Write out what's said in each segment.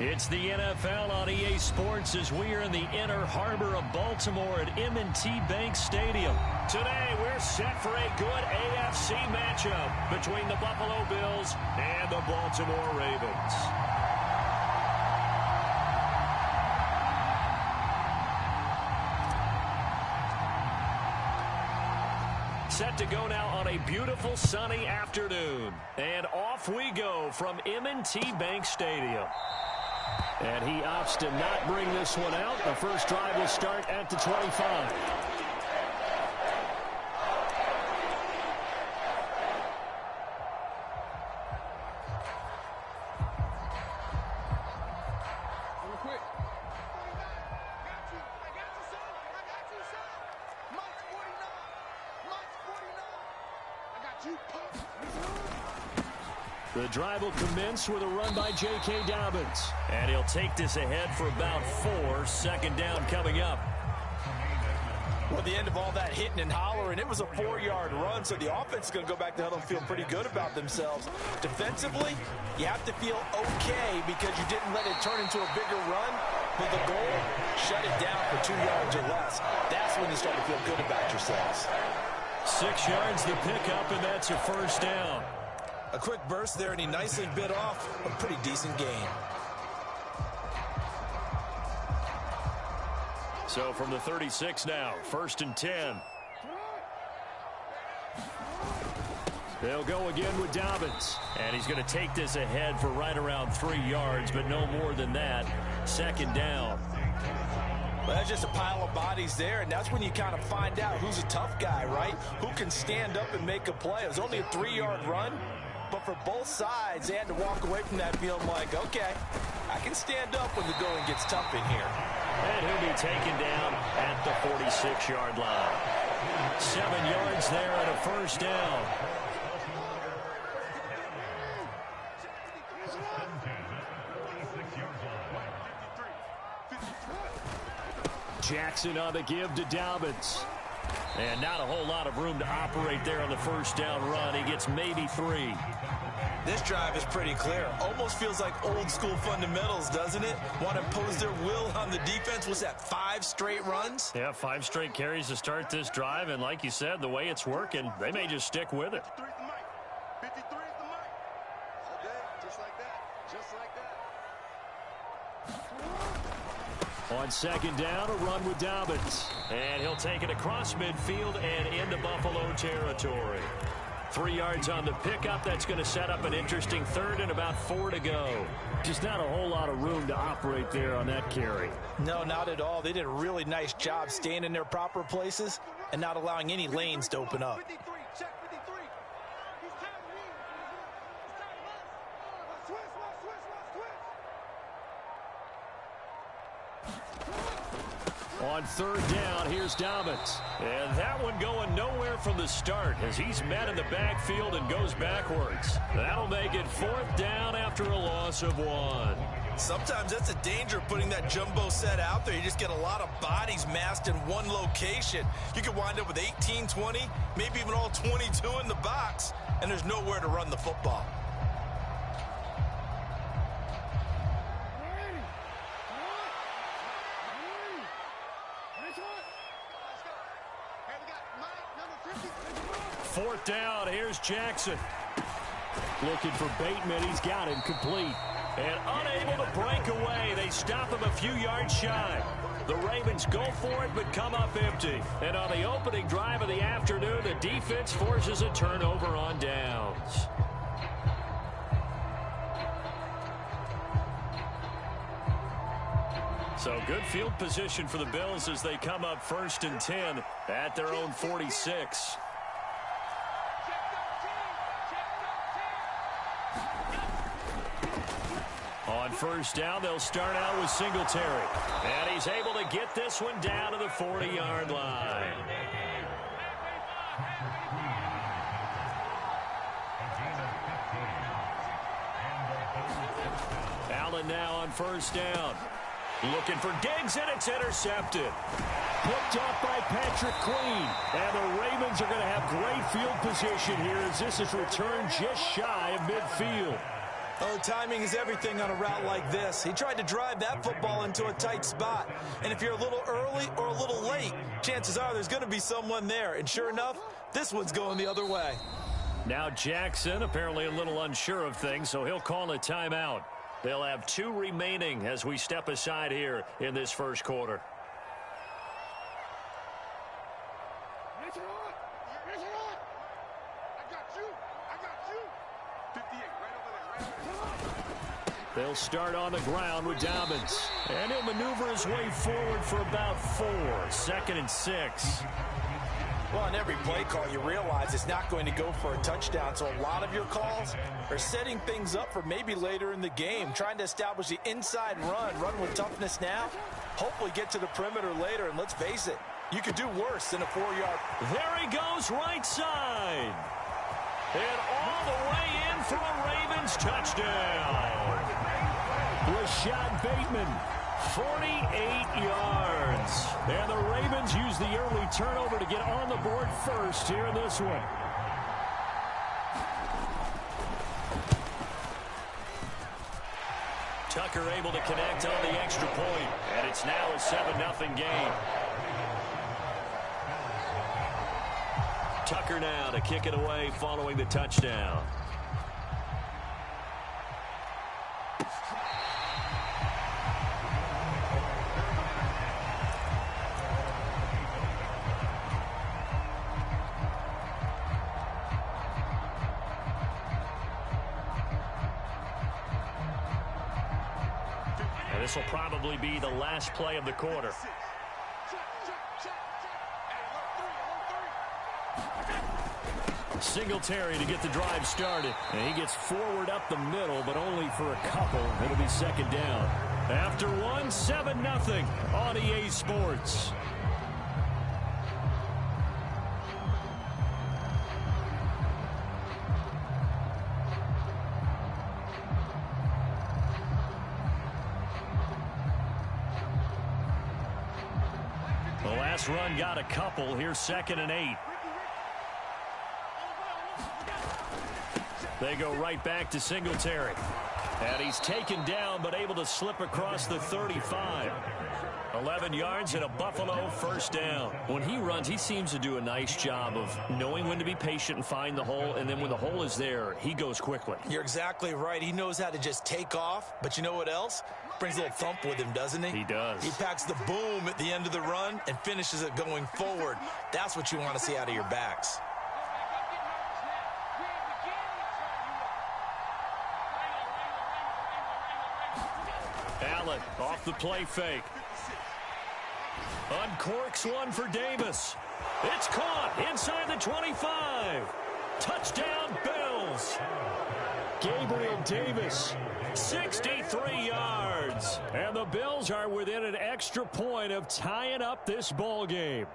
It's the NFL on EA Sports as we are in the inner harbor of Baltimore at M&T Bank Stadium. Today, we're set for a good AFC matchup between the Buffalo Bills and the Baltimore Ravens. Set to go now on a beautiful sunny afternoon. And off we go from M&T Bank Stadium. And he opts to not bring this one out. The first drive will start at the 25. The drive will commence with a run by J.K. Dobbins. And he'll take this ahead for about 4. Second down coming up. Well, the end of all that hitting and hollering, it was a 4-yard run, so the offense is going to go back to hell and feel pretty good about themselves. Defensively, you have to feel okay because you didn't let it turn into a bigger run. But the goal, shut it down for 2 yards or less. That's when you start to feel good about yourselves. 6 yards the pickup, and that's a first down. A quick burst there, and he nicely bit off a pretty decent gain. So from the 36 now, 1st and 10. They'll go again with Dobbins. And he's going to take this ahead for right around 3 yards, but no more than that. Second down. Well, that's just a pile of bodies there, and that's when you kind of find out who's a tough guy, right? Who can stand up and make a play. It was only a 3-yard run. But for both sides, they had to walk away from that feeling like, okay, I can stand up when the going gets tough in here. And he'll be taken down at the 46-yard line. 7 yards there and a first down. Jackson on the give to Dobbins. And not a whole lot of room to operate there on the first down run. He gets maybe 3. This drive is pretty clear. Almost feels like old school fundamentals, doesn't it? Want to impose their will on the defense. Was that 5 straight runs? Yeah, 5 straight carries to start this drive. And like you said, the way it's working, they may just stick with it. 53 is the mic. 53 is the mic. All day, just like that. Just like that. On second down, a run with Dobbins. And he'll take it across midfield and into Buffalo territory. 3 yards on the pickup. That's going to set up an interesting third and about 4 to go. Just not a whole lot of room to operate there on that carry. No, not at all. They did a really nice job staying in their proper places and not allowing any lanes to open up. 53, check 53. He's timing me. He's timing us. Switch. On third down, here's Dobbins. And that one going nowhere from the start as he's met in the backfield and goes backwards. That'll make it 4th down after a loss of 1. Sometimes that's a danger of putting that jumbo set out there. You just get a lot of bodies massed in one location. You could wind up with 18, 20, maybe even all 22 in the box, and there's nowhere to run the football. Fourth down, here's Jackson. Looking for Bateman, he's got him complete. And unable to break away, they stop him a few yards shy. The Ravens go for it, but come up empty. And on the opening drive of the afternoon, the defense forces a turnover on downs. So good field position for the Bills as they come up 1st and 10 at their own 46. On first down, they'll start out with Singletary. And he's able to get this one down to the 40-yard line. Allen now on first down. Looking for Diggs, and it's intercepted. Picked off by Patrick Queen. And the Ravens are going to have great field position here as this is returned just shy of midfield. Oh, timing is everything on a route like this. He tried to drive that football into a tight spot. And if you're a little early or a little late, chances are there's going to be someone there. And sure enough, this one's going the other way. Now Jackson apparently a little unsure of things, so he'll call a timeout. They'll have 2 remaining as we step aside here in this first quarter. They'll start on the ground with Dobbins. And he'll maneuver his way forward for about 4. 2nd and 6. Well, on every play call, you realize it's not going to go for a touchdown. So a lot of your calls are setting things up for maybe later in the game, trying to establish the inside run with toughness now, hopefully get to the perimeter later. And let's face it, you could do worse than a 4-yard. There he goes, right side. And all the way in for a Ravens touchdown. Rashad Bateman, 48 yards. And the Ravens use the early turnover to get on the board first here in this one. Tucker able to connect on the extra point. And it's now a 7-0 game. Tucker now to kick it away following the touchdown. And this will probably be the last play of the quarter. Singletary to get the drive started. And he gets forward up the middle, but only for a couple. It'll be 2nd down. After 1, 7-0 on EA Sports. The last run got a couple. Here's 2nd and 8. They go right back to Singletary. And he's taken down, but able to slip across the 35. 11 yards and a Buffalo 1st down. When he runs, he seems to do a nice job of knowing when to be patient and find the hole. And then when the hole is there, he goes quickly. You're exactly right. He knows how to just take off. But you know what else? Brings a little thump with him, doesn't he? He does. He packs the boom at the end of the run and finishes it going forward. That's what you want to see out of your backs. Allen off the play fake. Uncorks one for Davis. It's caught inside the 25. Touchdown, Bills. Gabriel Davis, 63 yards. And the Bills are within an extra point of tying up this ball game.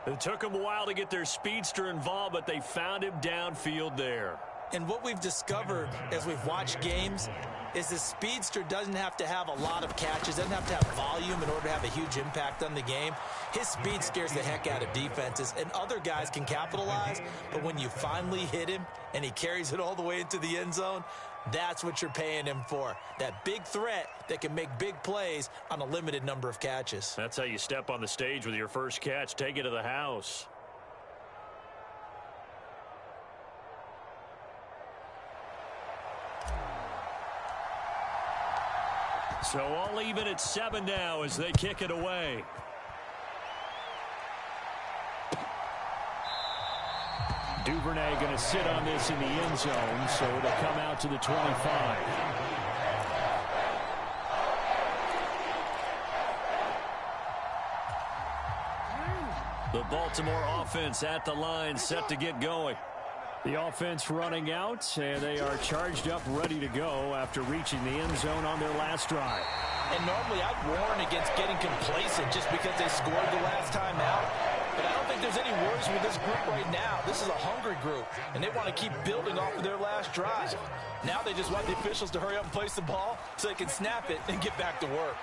It took them a while to get their speedster involved, but they found him downfield there. And what we've discovered as we've watched games is the speedster doesn't have to have a lot of catches, doesn't have to have volume in order to have a huge impact on the game. His speed scares the heck out of defenses, and other guys can capitalize, but when you finally hit him and he carries it all the way into the end zone, that's what you're paying him for. That big threat that can make big plays on a limited number of catches. That's how you step on the stage with your first catch. Take it to the house. So all even at 7 now as they kick it away. Duvernay going to sit on this in the end zone, so it'll come out to the 25. The Baltimore offense at the line, set to get going. The offense running out, and they are charged up, ready to go after reaching the end zone on their last drive. And normally I'd warn against getting complacent just because they scored the last time out. But I don't think there's any worries with this group right now. This is a hungry group, and they want to keep building off of their last drive. Now they just want the officials to hurry up and place the ball so they can snap it and get back to work.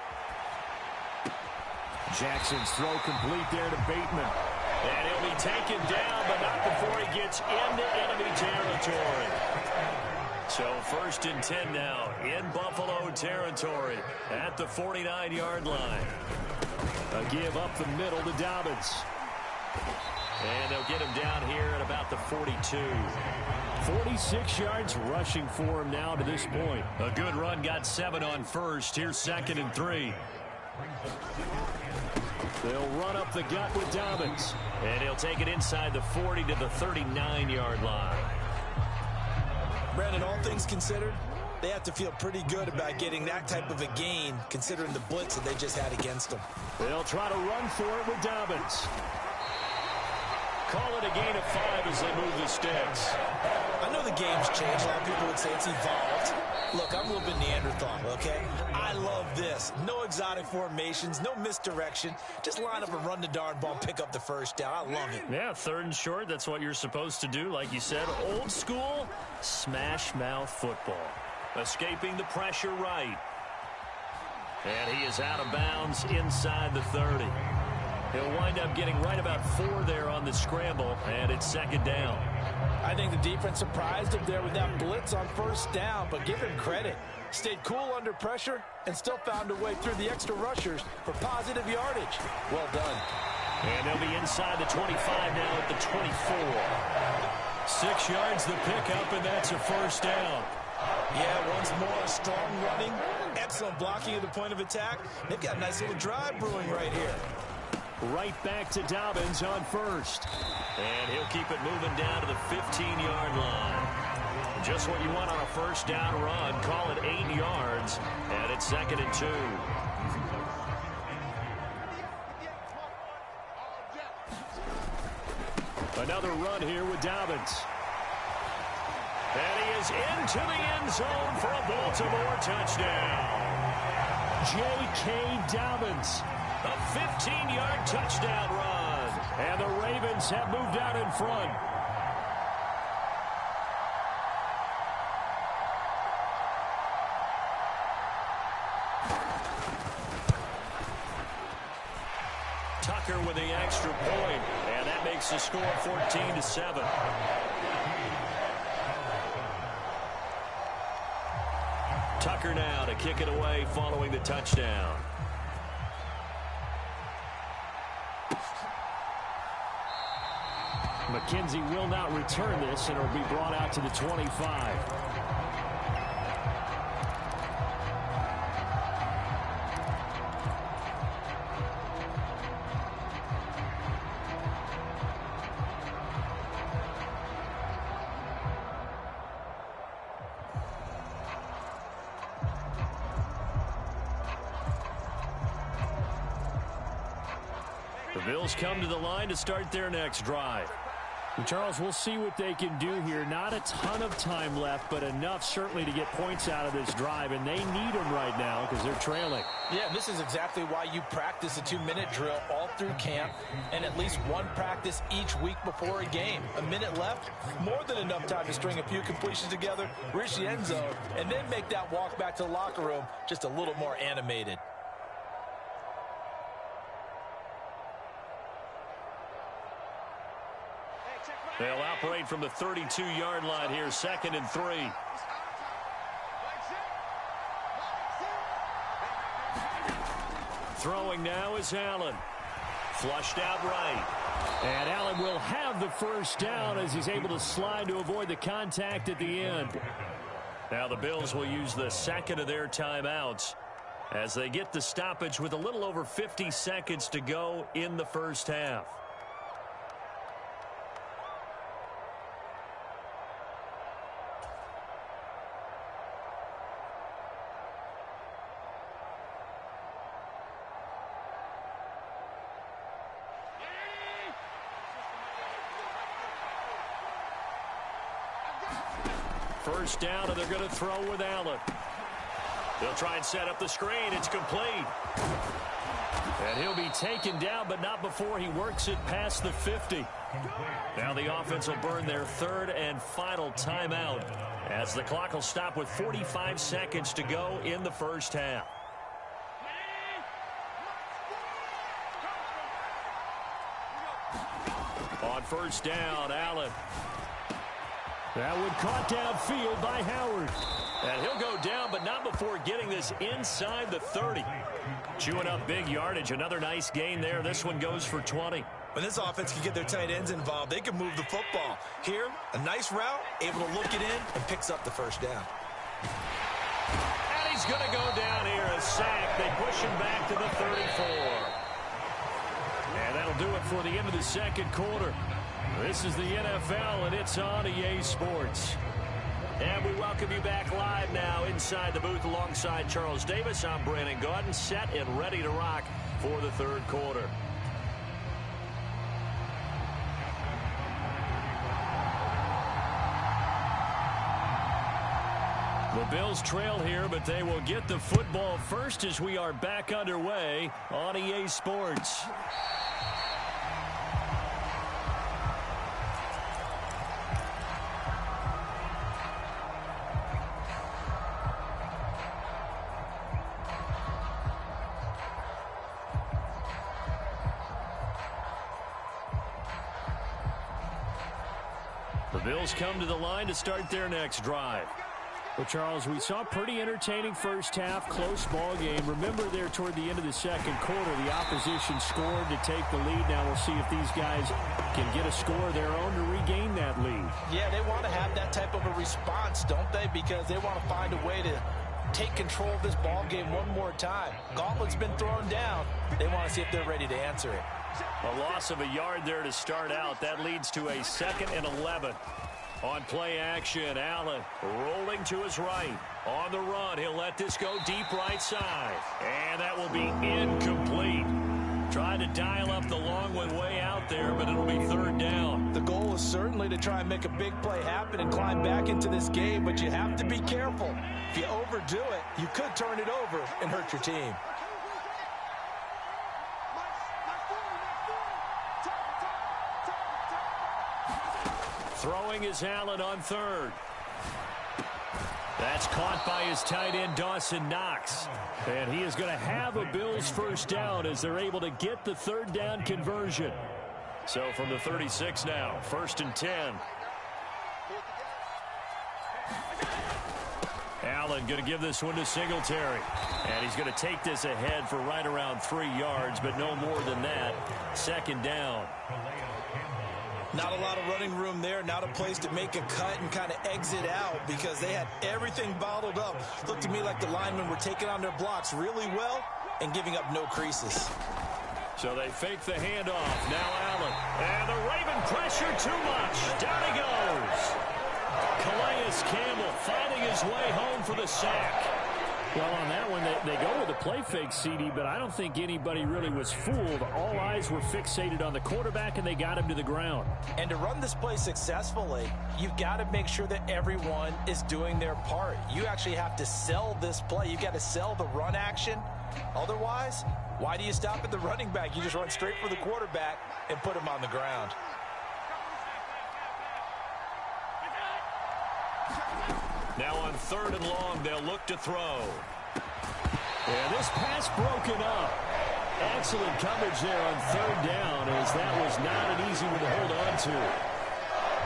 Jackson's throw complete there to Bateman. And he'll be taken down, but not before he gets into enemy territory. So 1st and 10 now in Buffalo territory at the 49-yard line. A give up the middle to Dobbins. And they'll get him down here at about the 42. 46 yards rushing for him now to this point. A good run, got 7 on first. Here's 2nd and 3. They'll run up the gut with Dobbins. And he'll take it inside the 40 to the 39-yard line. Brandon, all things considered, they have to feel pretty good about getting that type of a gain, considering the blitz that they just had against them. They'll try to run for it with Dobbins. Call it a gain of 5 as they move the sticks. I know the game's changed. A lot of people would say it's evolved. Look, I'm a little bit Neanderthal, okay? I love this. No exotic formations, no misdirection. Just line up and run the darn ball, pick up the first down. I love it. Yeah, 3rd and short, that's what you're supposed to do. Like you said, old school, smash mouth football. Escaping the pressure right. And he is out of bounds inside the 30. He'll wind up getting right about 4 there on the scramble, and it's 2nd down. I think the defense surprised him there with that blitz on 1st down, but give him credit. Stayed cool under pressure and still found a way through the extra rushers for positive yardage. Well done. And they'll be inside the 25 now at the 24. 6 yards the pickup, and that's a 1st down. Yeah, once more, strong running, excellent blocking at the point of attack. They've got a nice little drive brewing right here. Right back to Dobbins on 1st. And he'll keep it moving down to the 15-yard line. Just what you want on a 1st down run. Call it 8 yards, and it's 2nd and 2. Another run here with Dobbins. And he is into the end zone for a Baltimore touchdown. J.K. Dobbins. A 15-yard touchdown run. And the Ravens have moved out in front. Tucker with the extra point. And that makes the score 14-7. Tucker now to kick it away following the touchdown. McKenzie will not return this, and it'll be brought out to the 25. The Bills come to the line to start their next drive. And Charles, we'll see what they can do here. Not a ton of time left, but enough certainly to get points out of this drive, and they need them right now because they're trailing. Yeah, this is exactly why you practice a 2-minute drill all through camp and at least one practice each week before a game. A minute left, more than enough time to string a few completions together, reach the end zone, and then make that walk back to the locker room just a little more animated. They'll operate from the 32-yard line here, 2nd and 3. Throwing now is Allen. Flushed out right. And Allen will have the 1st down as he's able to slide to avoid the contact at the end. Now the Bills will use the 2nd of their timeouts as they get the stoppage with a little over 50 seconds to go in the 1st half. First down, and they're going to throw with Allen. They'll try and set up the screen. It's complete. And he'll be taken down, but not before he works it past the 50. Now the offense will burn their 3rd and final timeout as the clock will stop with 45 seconds to go in the 1st half. On 1st down, Allen. That one caught downfield by Howard. And he'll go down, but not before getting this inside the 30. Chewing up big yardage. Another nice gain there. This one goes for 20. When this offense can get their tight ends involved, they can move the football. Here, a nice route, able to look it in, and picks up the first down. And he's going to go down here, a sack. They push him back to the 34. And that'll do it for the end of the second quarter. This is the NFL, and it's on EA Sports. And we welcome you back live now inside the booth alongside Charles Davis. I'm Brandon Gaudin, set and ready to rock for the third quarter. The Bills trail here, but they will get the football first as we are back underway on EA Sports. The Bills come to the line to start their next drive. Well, Charles, we saw a pretty entertaining first half, close ball game. Remember there toward the end of the second quarter, the opposition scored to take the lead. Now we'll see if these guys can get a score of their own to regain that lead. Yeah, they want to have that type of a response, don't they? Because they want to find a way to take control of this ball game one more time. Gauntlet's been thrown down. They want to see if they're ready to answer it. A loss of a yard there to start out. That leads to a 2nd and 11. On play action, Allen rolling to his right. On the run, he'll let this go deep right side. And that will be incomplete. Trying to dial up the long one way out there, but it'll be 3rd down. The goal is certainly to try and make a big play happen and climb back into this game, but you have to be careful. If you overdo it, you could turn it over and hurt your team. Throwing is Allen on 3rd. That's caught by his tight end, Dawson Knox. And he is going to have a Bills first down as they're able to get the 3rd down conversion. So from the 36 now, 1st and 10. Allen going to give this one to Singletary. And he's going to take this ahead for right around 3 yards, but no more than that. 2nd down. Not a lot of running room there, not a place to make a cut and kind of exit out because they had everything bottled up. Looked to me like the linemen were taking on their blocks really well and giving up no creases. So they fake the handoff. Now Allen. And the Raven pressure too much. Down he goes. Calais Campbell finding his way home for the sack. Well, on that one, they go with a play fake, CD, but I don't think anybody really was fooled. All eyes were fixated on the quarterback, and they got him to the ground. And to run this play successfully, you've got to make sure that everyone is doing their part. You actually have to sell this play. You've got to sell the run action. Otherwise, why do you stop at the running back? You just run straight for the quarterback and put him on the ground. Now on 3rd and long, they'll look to throw. And this pass broken up. Excellent coverage there on 3rd down, as that was not an easy one to hold on to.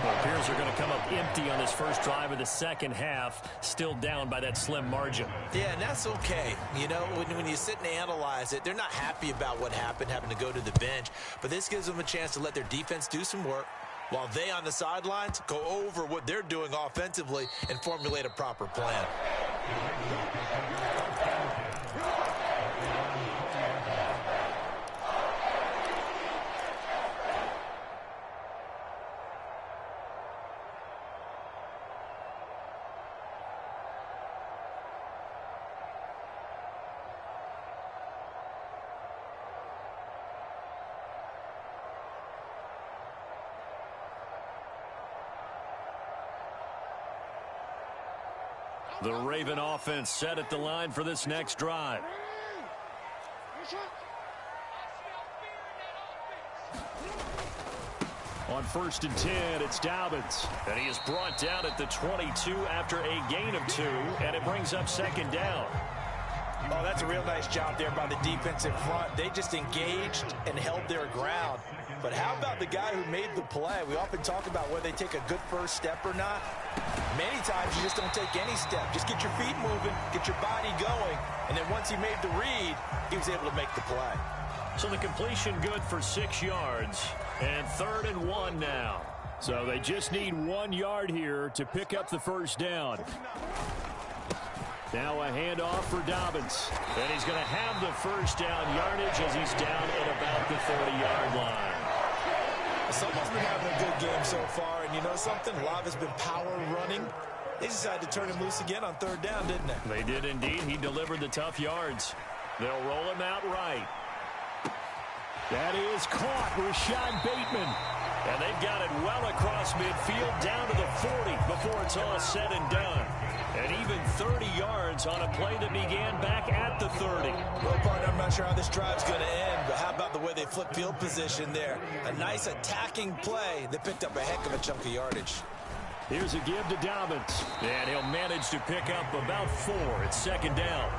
Well, it appears they're going to come up empty on this first drive of the second half, still down by that slim margin. Yeah, and that's okay. You know, when you sit and analyze it, they're not happy about what happened, having to go to the bench. But this gives them a chance to let their defense do some work, while they on the sidelines go over what they're doing offensively and formulate a proper plan. The Raven offense set at the line for this next drive. On 1st and 10, it's Dobbins. And he is brought down at the 22 after a gain of 2, and it brings up 2nd down. Oh, that's a real nice job there by the defensive front. They just engaged and held their ground. But how about the guy who made the play? We often talk about whether they take a good first step or not. Many times you just don't take any step. Just get your feet moving, get your body going, and then once he made the read, he was able to make the play. So the completion good for 6 yards, and 3rd and 1 now. So they just need 1 yard here to pick up the first down. Now a handoff for Dobbins. And he's going to have the first down yardage as he's down at about the 30-yard line. Someone's been having a good game so far, and you know something? A lot of it's been power running. They decided to turn him loose again on 3rd down, didn't they? They did indeed. He delivered the tough yards. They'll roll him out right. That is caught, Rashad Bateman. And they've got it well across midfield down to the 40 before it's all said and done. And even 30 yards on a play that began back at the 30. Well, partner, I'm not sure how this drive's going to end, but how about the way they flip field position there? A nice attacking play that picked up a heck of a chunk of yardage. Here's a give to Dobbins. And he'll manage to pick up about 4. It's 2nd down.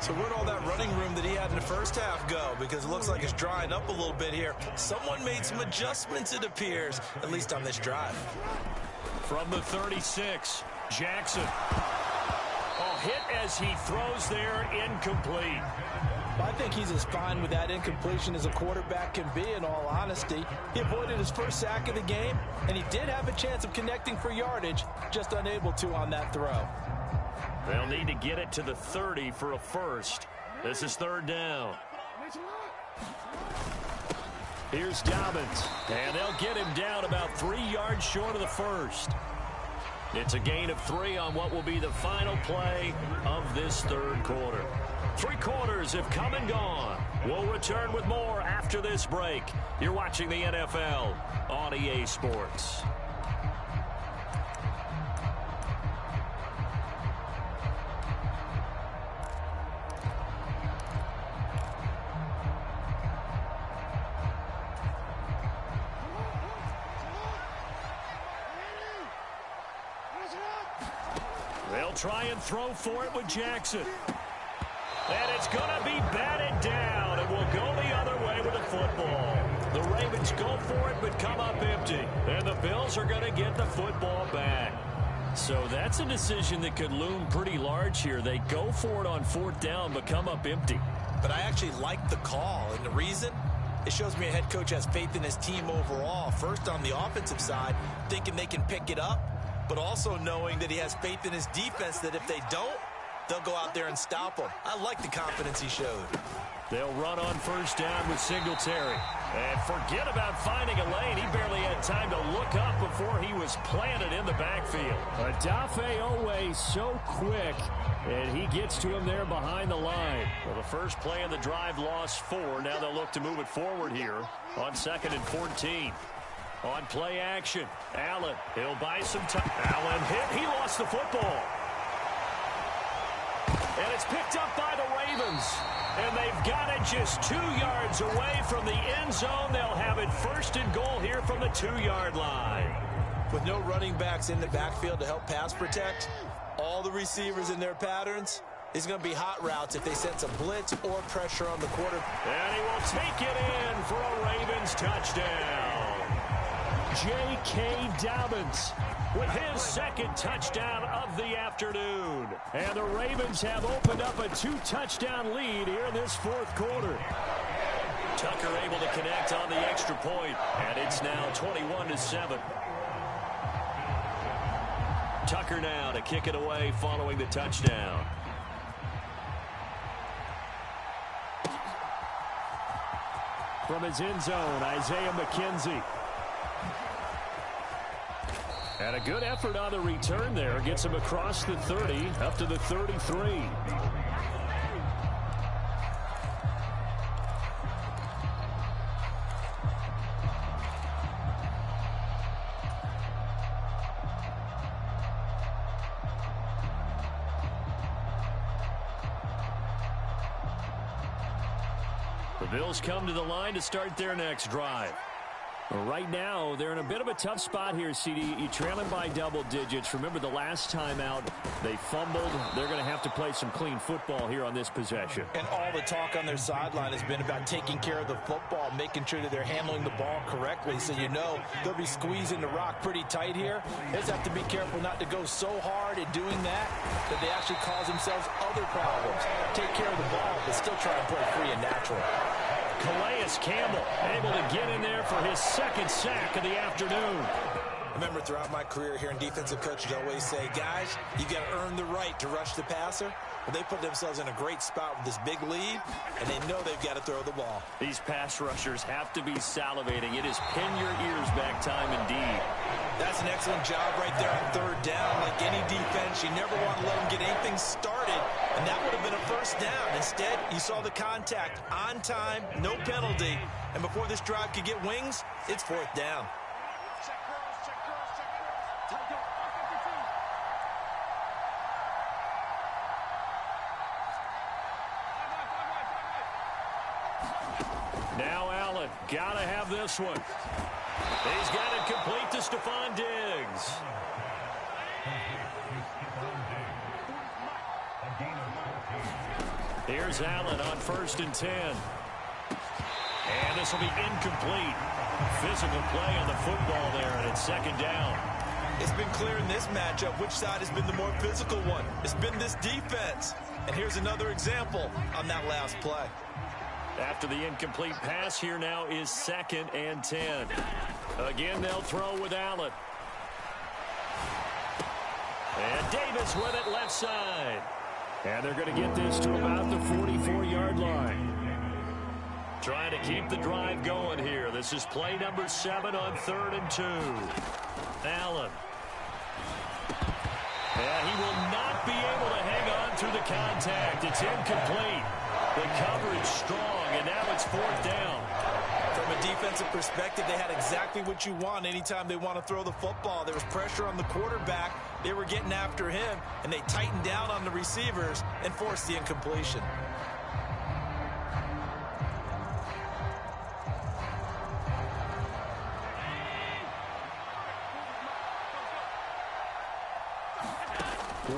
So where'd all that running room that he had in the first half go? Because it looks like it's drying up a little bit here. Someone made some adjustments, it appears, at least on this drive. From the 36, Jackson. Oh, hit as he throws there, incomplete. I think he's as fine with that incompletion as a quarterback can be, in all honesty. He avoided his first sack of the game, and he did have a chance of connecting for yardage, just unable to on that throw. They'll need to get it to the 30 for a first. This is 3rd down. Here's Dobbins, and they'll get him down about 3 yards short of the first. It's a gain of 3 on what will be the final play of this 3rd quarter. 3 quarters have come and gone. We'll return with more after this break. You're watching the NFL on EA Sports. They'll try and throw for it with Jackson. And it's going to be batted down, and will go the other way with the football. The Ravens go for it, but come up empty. And the Bills are going to get the football back. So that's a decision that could loom pretty large here. They go for it on 4th down, but come up empty. But I actually like the call, and the reason? It shows me a head coach has faith in his team overall. First, on the offensive side, thinking they can pick it up, but also knowing that he has faith in his defense that if they don't, they'll go out there and stop them. I like the confidence he showed. They'll run on 1st down with Singletary. And forget about finding a lane. He barely had time to look up before he was planted in the backfield. Odafe Owe so quick, and he gets to him there behind the line. Well, the first play of the drive lost 4. Now they'll look to move it forward here on 2nd and 14. On play action, Allen, he'll buy some time. Allen hit, he lost the football. And it's picked up by the Ravens. And they've got it just 2 yards away from the end zone. They'll have it 1st and goal here from the 2-yard line. With no running backs in the backfield to help pass protect, all the receivers in their patterns, is going to be hot routes if they sense a blitz or pressure on the quarterback. And he will take it in for a Ravens touchdown. J.K. Dobbins with his 2nd touchdown of the afternoon. And the Ravens have opened up a 2-touchdown lead here in this 4th quarter. Tucker able to connect on the extra point, and it's now 21-7. Tucker now to kick it away following the touchdown. From his end zone, Isaiah McKenzie. And a good effort on the return there. Gets him across the 30, up to the 33. The Bills come to the line to start their next drive. Right now, they're in a bit of a tough spot here, CD. You're trailing by double digits. Remember the last time out, they fumbled. They're going to have to play some clean football here on this possession. And all the talk on their sideline has been about taking care of the football, making sure that they're handling the ball correctly. So you know they'll be squeezing the rock pretty tight here. They just have to be careful not to go so hard in doing that they actually cause themselves other problems. Take care of the ball, but still try and play free and natural. Calais Campbell able to get in there for his second sack of the afternoon. I remember throughout my career hearing defensive coaches always say, guys, you got to earn the right to rush the passer. Well, they put themselves in a great spot with this big lead, and they know they've got to throw the ball. These pass rushers have to be salivating. It is pin your ears back time indeed. That's an excellent job right there on third down. Like any defense, you never want to let them get anything started, and that would have been a first down. Instead, you saw the contact on time, no penalty, and before this drive could get wings, it's fourth down. Check girls, check girls, check girls. Tight up, 52. Now Allen, gotta have this one. He's got it complete to Stephon Diggs. Here's Allen on 1st and 10. And this will be incomplete. Physical play on the football there, and it's second down. It's been clear in this matchup which side has been the more physical one. It's been this defense. And here's another example on that last play. After the incomplete pass, here now is 2nd and 10. Again, they'll throw with Allen. And Davis with it left side. And they're going to get this to about the 44-yard line. Trying to keep the drive going here. This is play number 7 on 3rd and 2. Allen. And he will not be able to hang on through the contact. It's incomplete. The coverage strong, and now it's 4th down. From a defensive perspective, they had exactly what you want anytime they want to throw the football. There was pressure on the quarterback. They were getting after him, and they tightened down on the receivers and forced the incompletion.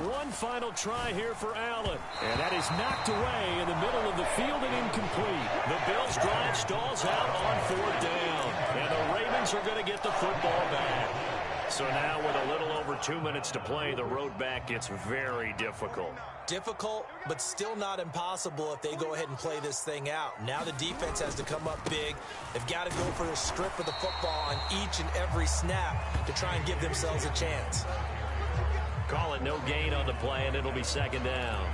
One final try here for Allen. And that is knocked away in the middle of the field and incomplete. The Bills' drive stalls out on 4th down. And the Ravens are going to get the football back. So now with a little over 2 minutes to play, the road back gets very difficult. Difficult, but still not impossible if they go ahead and play this thing out. Now the defense has to come up big. They've got to go for the strip of the football on each and every snap to try and give themselves a chance. Call it no gain on the play, and it'll be 2nd down.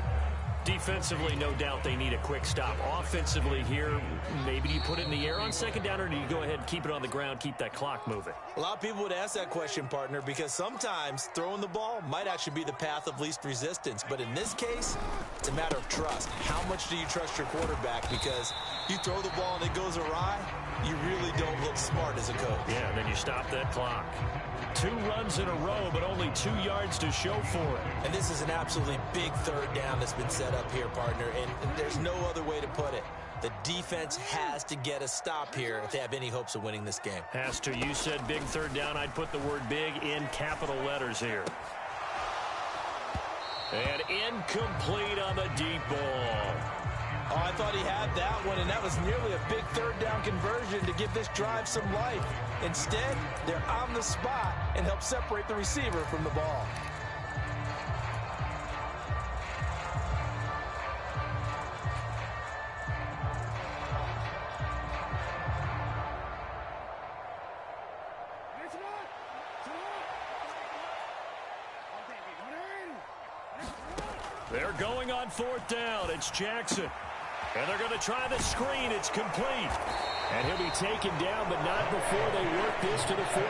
Defensively, no doubt they need a quick stop. Offensively here, maybe you put it in the air on 2nd down, or do you go ahead and keep it on the ground, keep that clock moving? A lot of people would ask that question, partner, because sometimes throwing the ball might actually be the path of least resistance. But in this case, it's a matter of trust. How much do you trust your quarterback? Because you throw the ball and it goes awry, you really don't look smart as a coach. Yeah, and then you stop that clock. 2 runs in a row, but only 2 yards to show for it. And this is an absolutely big 3rd down that's been set up here, partner, and there's no other way to put it. The defense has to get a stop here if they have any hopes of winning this game. Has to. You said big 3rd down. I'd put the word big in capital letters here. And incomplete on the deep ball. Oh, I thought he had that one, and that was nearly a big 3rd down conversion to give this drive some life. Instead, they're on the spot and help separate the receiver from the ball. They're going on 4th down. It's Jackson. And they're going to try the screen. It's complete. And he'll be taken down, but not before they work this to the 45. I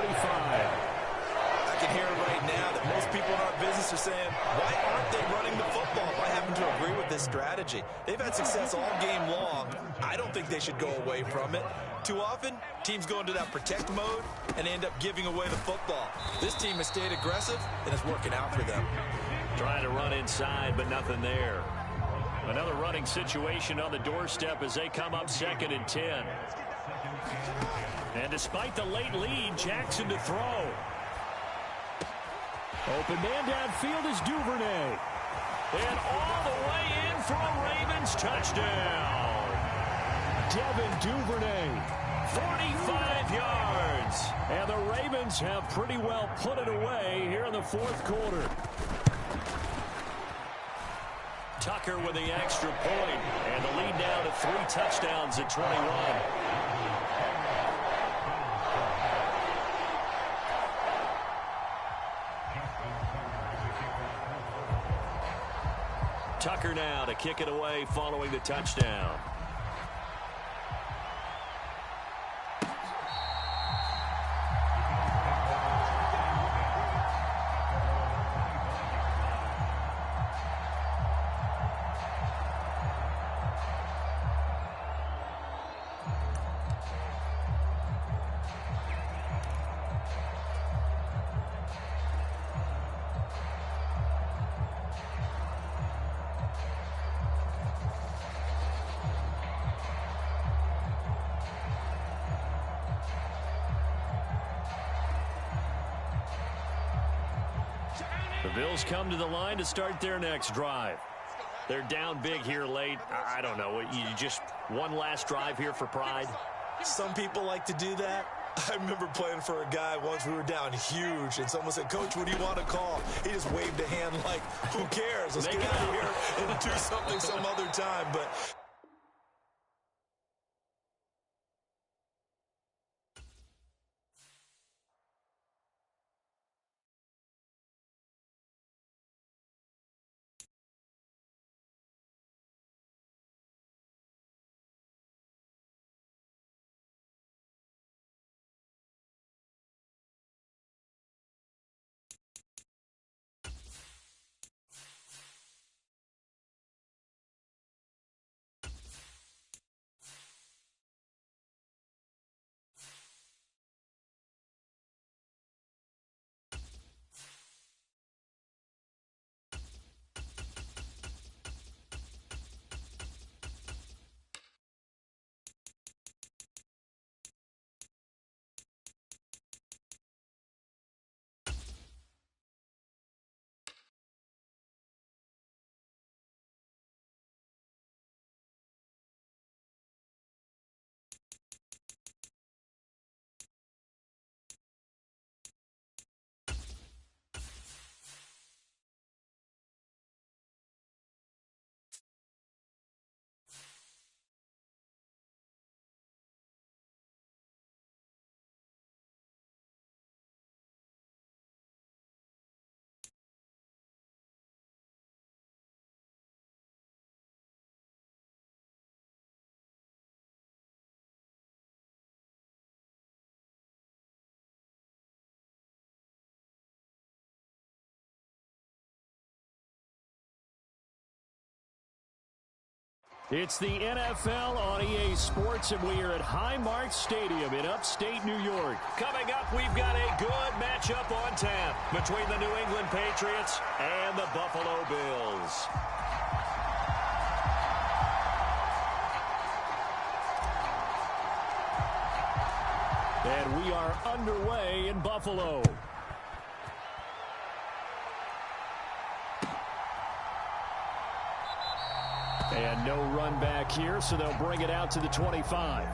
can hear it right now that most people in our business are saying, why aren't they running the football? I happen to agree with this strategy. They've had success all game long. I don't think they should go away from it. Too often, teams go into that protect mode and end up giving away the football. This team has stayed aggressive, and it's working out for them. Trying to run inside, but nothing there. Another running situation on the doorstep as they come up 2nd and 10. And despite the late lead, Jackson to throw. Open man downfield is Duvernay. And all the way in for a Ravens touchdown. Devin Duvernay, 45 yards. And the Ravens have pretty well put it away here in the fourth quarter. Tucker with the extra point. And the lead now to 3 touchdowns at 21. Tucker now to kick it away following the touchdown. The Bills come to the line to start their next drive. They're down big here late. I don't know. You just one last drive here for pride? Some people like to do that. I remember playing for a guy once. We were down huge, and someone said, "Coach, what do you want to call?" He just waved a hand like, who cares? Let's get out of here and do something some other time. But It's the NFL on EA Sports, and we are at Highmark Stadium in upstate New York. Coming up, we've got a good matchup on tap between the New England Patriots and the Buffalo Bills. And we are underway in Buffalo. And no run back here, so they'll bring it out to the 25.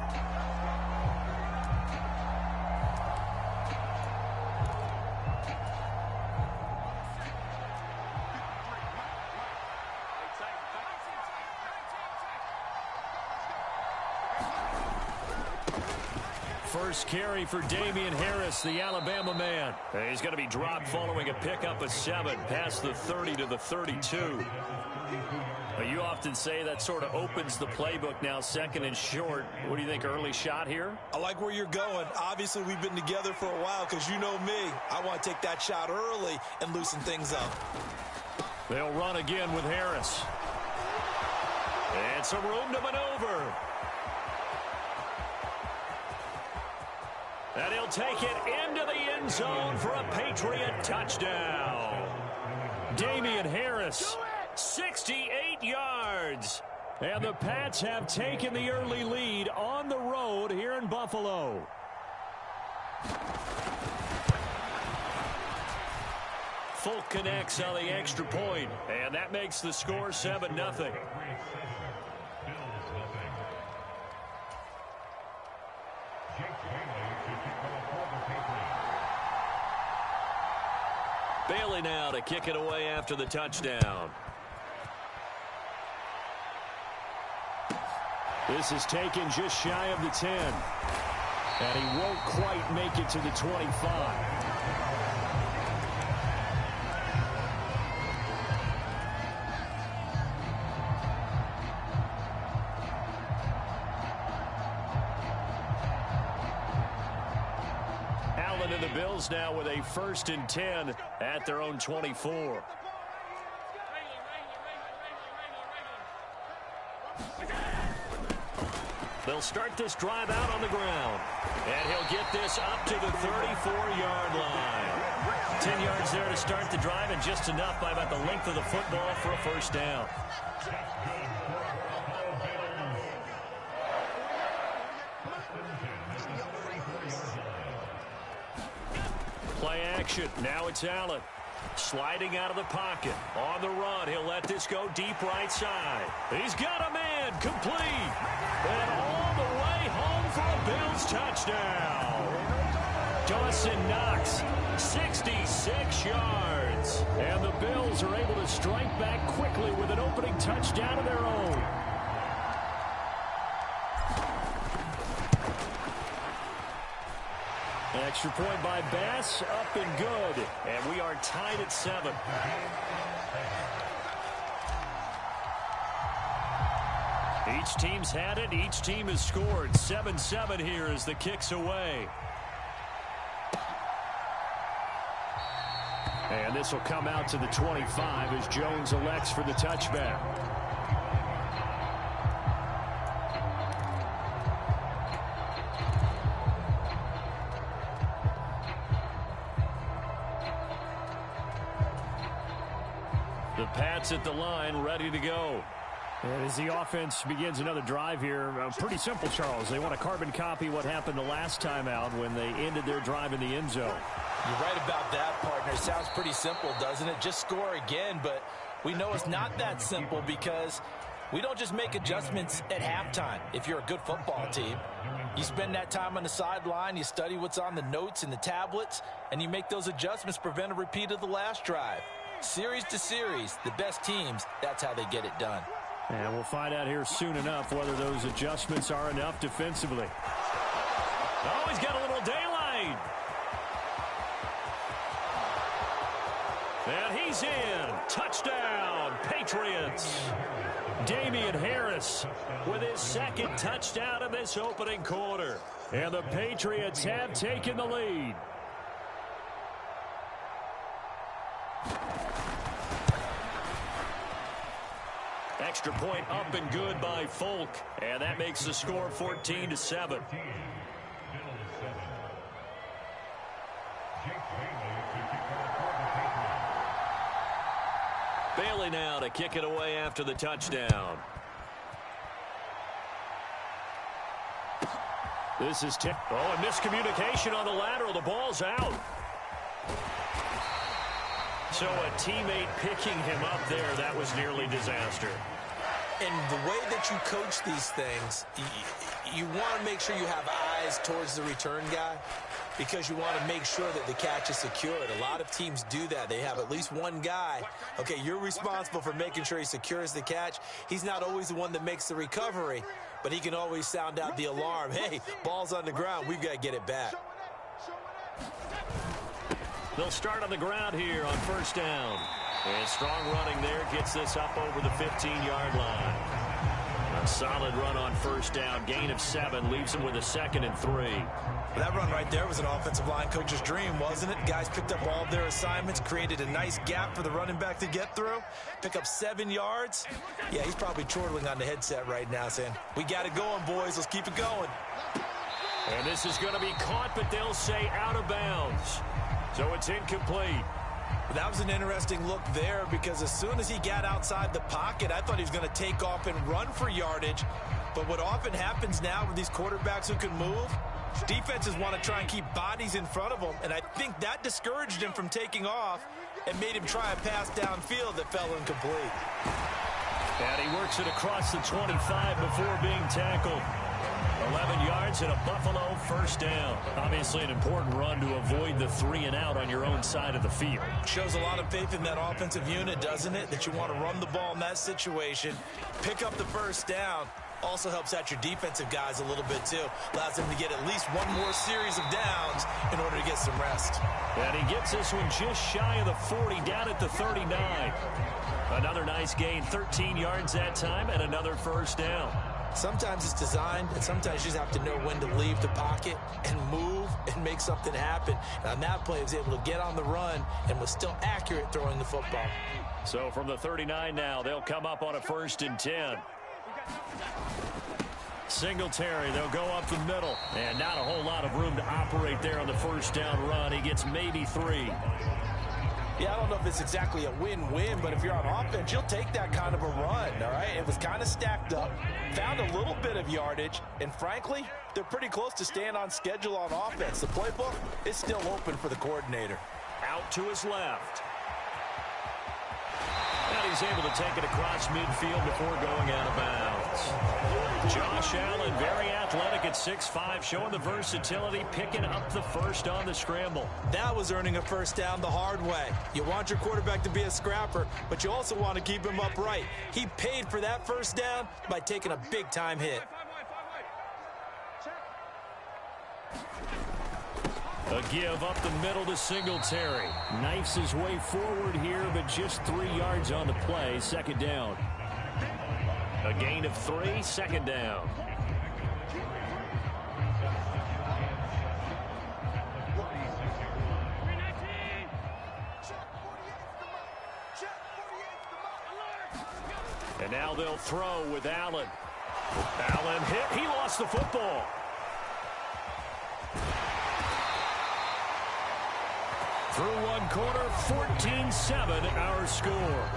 First carry for Damian Harris, the Alabama man. He's going to be dropped following a pickup of 7 past the 30 to the 32. You often say that sort of opens the playbook now, second and short. What do you think, early shot here? I like where you're going. Obviously, we've been together for a while because you know me. I want to take that shot early and loosen things up. They'll run again with Harris. And some room to maneuver. And he'll take it into the end zone for a Patriot touchdown. Damian Harris, 68 yards. And the Pats have taken the early lead on the road here in Buffalo. Folk connects on the extra point, and that makes the score 7-0. Bailey now to kick it away after the touchdown. This is taken just shy of the 10. And he won't quite make it to the 25. Allen and the Bills now with a 1st and 10 at their own 24. They'll start this drive out on the ground. And he'll get this up to the 34-yard line. 10 yards there to start the drive, and just enough by about the length of the football for a 1st down. Play action. Now it's Allen. Sliding out of the pocket. On the run. He'll let this go deep right side. He's got a man. Complete. And all the way home for a Bills touchdown. Dawson Knox, 66 yards. And the Bills are able to strike back quickly with an opening touchdown of their own. Extra point by Bass, up and good. And we are tied at 7. Each team's had it. Each team has scored. 7-7 here as the kick's away. And this will come out to the 25 as Jones elects for the touchback. The Pats at the line, ready to go. And as the offense begins another drive here, pretty simple, Charles. They want to carbon copy what happened the last time out when they ended their drive in the end zone. You're right about that, partner. Sounds pretty simple, doesn't it? Just score again, but we know it's not that simple because we don't just make adjustments at halftime. If you're a good football team, you spend that time on the sideline, you study what's on the notes and the tablets, and you make those adjustments to prevent a repeat of the last drive. Series to series, the best teams, that's how they get it done. And we'll find out here soon enough whether those adjustments are enough defensively. Oh, he's got a little daylight. And he's in. Touchdown, Patriots. Damian Harris with his 2nd touchdown of this opening quarter. And the Patriots have taken the lead. Extra point up and good by Folk. And that makes the score 14-7. Bailey now to kick it away after the touchdown. This is a miscommunication on the lateral. The ball's out. So a teammate picking him up there, that was nearly disaster. And the way that you coach these things, you want to make sure you have eyes towards the return guy because you want to make sure that the catch is secured. A lot of teams do that. They have at least one guy. Okay, you're responsible for making sure he secures the catch. He's not always the one that makes the recovery, but he can always sound out the alarm. Hey, ball's on the ground. We've got to get it back. They'll start on the ground here on 1st down. And strong running there gets this up over the 15-yard line. A solid run on 1st down. Gain of 7 leaves him with a 2nd and 3. That run right there was an offensive line coach's dream, wasn't it? Guys picked up all of their assignments, created a nice gap for the running back to get through, pick up 7 yards. Yeah, he's probably chortling on the headset right now saying, we got it going, boys. Let's keep it going. And this is going to be caught, but they'll say out of bounds. So it's incomplete. That was an interesting look there because as soon as he got outside the pocket, I thought he was going to take off and run for yardage. But what often happens now with these quarterbacks who can move, Defenses want to try and keep bodies in front of them, and I think that discouraged him from taking off and made him try a pass downfield that fell incomplete. And he works it across the 25 before being tackled. 11 yards and a Buffalo first down. Obviously an important run to avoid the 3-and-out on your own side of the field. Shows a lot of faith in that offensive unit, doesn't it? That you want to run the ball in that situation, pick up the first down. Also helps out your defensive guys a little bit, too. Allows them to get at least one more series of downs in order to get some rest. And he gets this one just shy of the 40, down at the 39. Another nice gain, 13 yards that time, and another first down. Sometimes it's designed, and sometimes you just have to know when to leave the pocket and move and make something happen. And on that play, he was able to get on the run and was still accurate throwing the football. So from the 39 now, they'll come up on a 1st and 10. Singletary, they'll go up the middle. And not a whole lot of room to operate there on the first down run. He gets maybe 3. Yeah, I don't know if it's exactly a win-win, but if you're on offense, you'll take that kind of a run, all right? It was kind of stacked up, found a little bit of yardage, and frankly, they're pretty close to staying on schedule on offense. The playbook is still open for the coordinator. Out to his left. And he's able to take it across midfield before going out of bounds. Josh Allen, very athletic at 6'5", showing the versatility, picking up the first on the scramble. That was earning a first down the hard way. You want your quarterback to be a scrapper, but you also want to keep him upright. He paid for that first down by taking a big-time hit. A give up the middle to Singletary. Knifes his way forward here, but just 3 yards on the play. Second down. A gain of 3, second down. And now they'll throw with Allen. Allen hit. He lost the football. Through one quarter, 14-7 our score.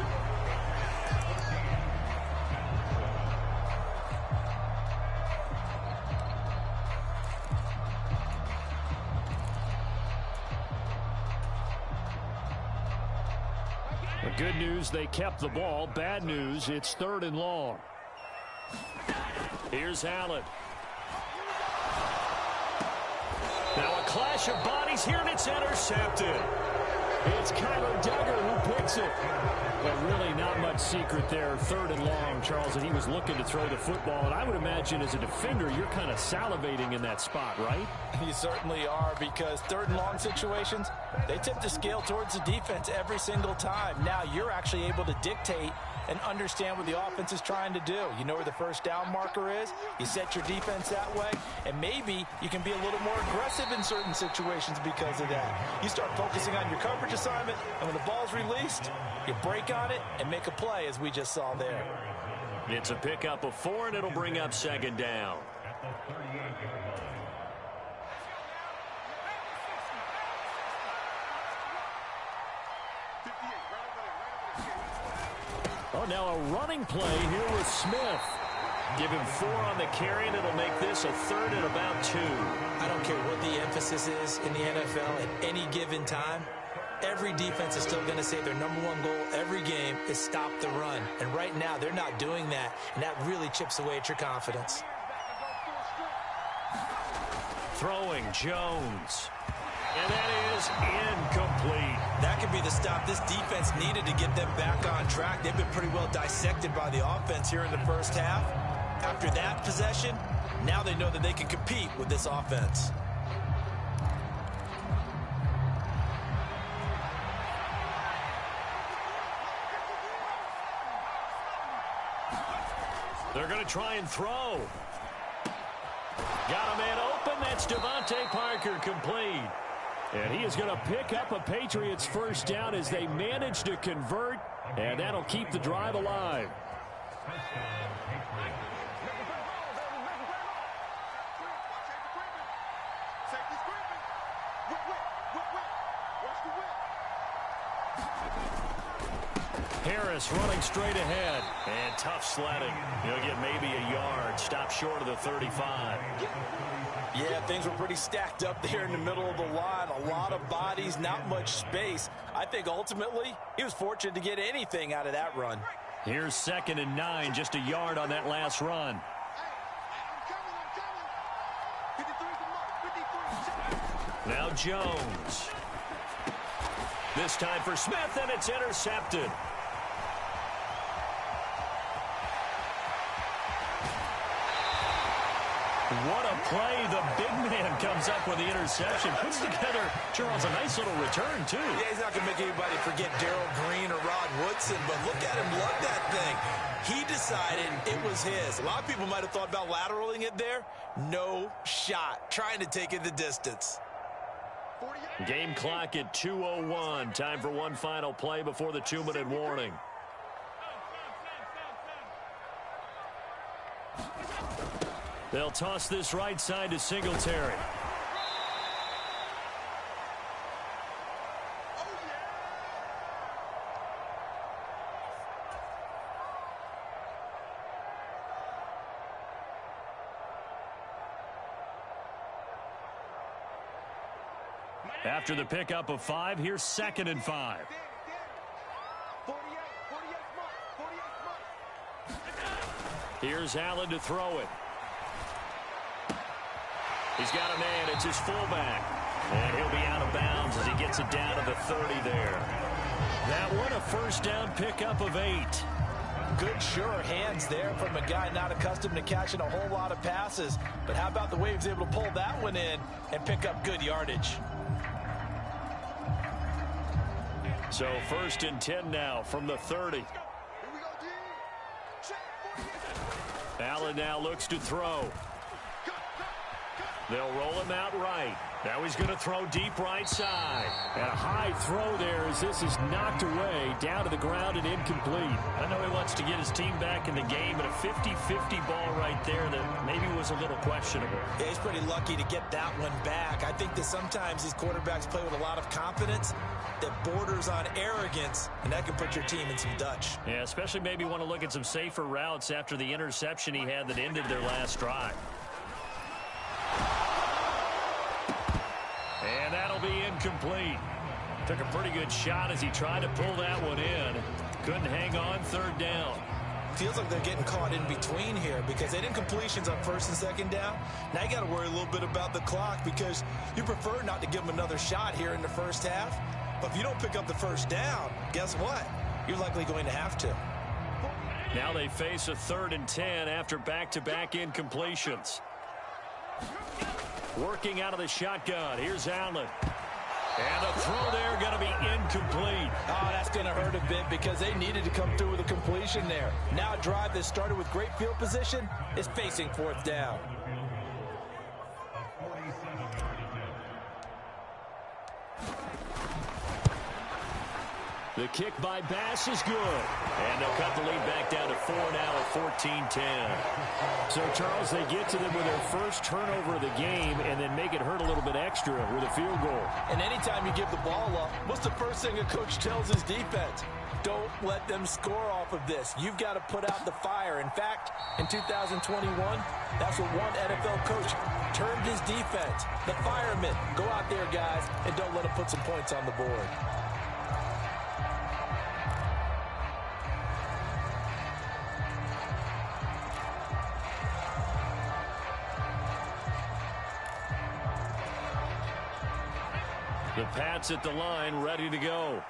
The good news, they kept the ball. Bad news, it's 3rd and long. Here's Allen. Now a clash of bodies here, and it's intercepted. It's Kyler Duggar who picks it. But really not much secret there. 3rd and long, Charles, and he was looking to throw the football. And I would imagine as a defender, you're kind of salivating in that spot, right? You certainly are, because 3rd and long situations, they tip the scale towards the defense every single time. Now you're actually able to dictate and understand what the offense is trying to do. You know where the first down marker is. You set your defense that way, and maybe you can be a little more aggressive in certain situations because of that. You start focusing on your coverage assignment, and when the ball's released, you break on it and make a play, as we just saw there. It's a pickup of 4, and it'll bring up second down. Oh, now a running play here with Smith. Give him 4 on the carry, and it'll make this a 3rd and about 2. I don't care what the emphasis is in the NFL at any given time. Every defense is still going to say their #1 goal every game is stop the run. And right now, they're not doing that, and that really chips away at your confidence. Throwing Jones. And that is incomplete. That could be the stop this defense needed to get them back on track. They've been pretty well dissected by the offense here in the first half. After that possession, now they know that they can compete with this offense. They're going to try and throw. Got a man open. That's Devontae Parker, complete. And he is going to pick up a Patriots first down as they manage to convert, and that'll keep the drive alive. Harris running straight ahead. And tough sledding. He'll get maybe a yard. Stop short of the 35. Yeah, things were pretty stacked up there in the middle of the line. A lot of bodies, not much space. I think ultimately he was fortunate to get anything out of that run. Here's 2nd and 9, just a yard on that last run. Now Jones. This time for Smith, and it's intercepted. What a play. The big man comes up with the interception. Puts together, Charles, a nice little return, too. Yeah, he's not going to make anybody forget Darrell Green or Rod Woodson, but look at him lug that thing. He decided it was his. A lot of people might have thought about lateraling it there. No shot. Trying to take it the distance. Game clock at 2:01. Time for one final play before the 2-minute warning. They'll toss this right side to Singletary. After the pickup of 5, here's 2nd and 5. Here's Allen to throw it. He's got a man. It's his fullback. And he'll be out of bounds as he gets it down to the 30 there. That one a first down pickup of 8. Good, sure hands there from a guy not accustomed to catching a whole lot of passes. But how about the way he was able to pull that one in and pick up good yardage? So 1st and 10 now from the 30. Allen now looks to throw. They'll roll him out right. Now he's going to throw deep right side. And a high throw there as this is knocked away, down to the ground and incomplete. I know he wants to get his team back in the game, but a 50-50 ball right there that maybe was a little questionable. Yeah, he's pretty lucky to get that one back. I think that sometimes these quarterbacks play with a lot of confidence that borders on arrogance, and that can put your team in some Dutch. Yeah, especially maybe want to look at some safer routes after the interception he had that ended their last drive. And that'll be incomplete. Took a pretty good shot as he tried to pull that one in. Couldn't hang on 3rd down. Feels like they're getting caught in between here because they did incompletions on 1st and 2nd down. Now you got to worry a little bit about the clock because you prefer not to give them another shot here in the first half. But if you don't pick up the 1st down, guess what? You're likely going to have to. Now they face a 3rd and 10 after back-to-back incompletions. Working out of the shotgun. Here's Allen. And the throw there going to be incomplete. Oh, that's going to hurt a bit because they needed to come through with a completion there. Now a drive that started with great field position is facing 4th down. The kick by Bass is good. And they'll cut the lead back down to 4 now at 14-10. So, Charles, they get to them with their first turnover of the game and then make it hurt a little bit extra with a field goal. And anytime you give the ball up, what's the first thing a coach tells his defense? Don't let them score off of this. You've got to put out the fire. In fact, in 2021, that's what one NFL coach termed his defense. The firemen. Go out there, guys, and don't let them put some points on the board. The Pats at the line, ready to go.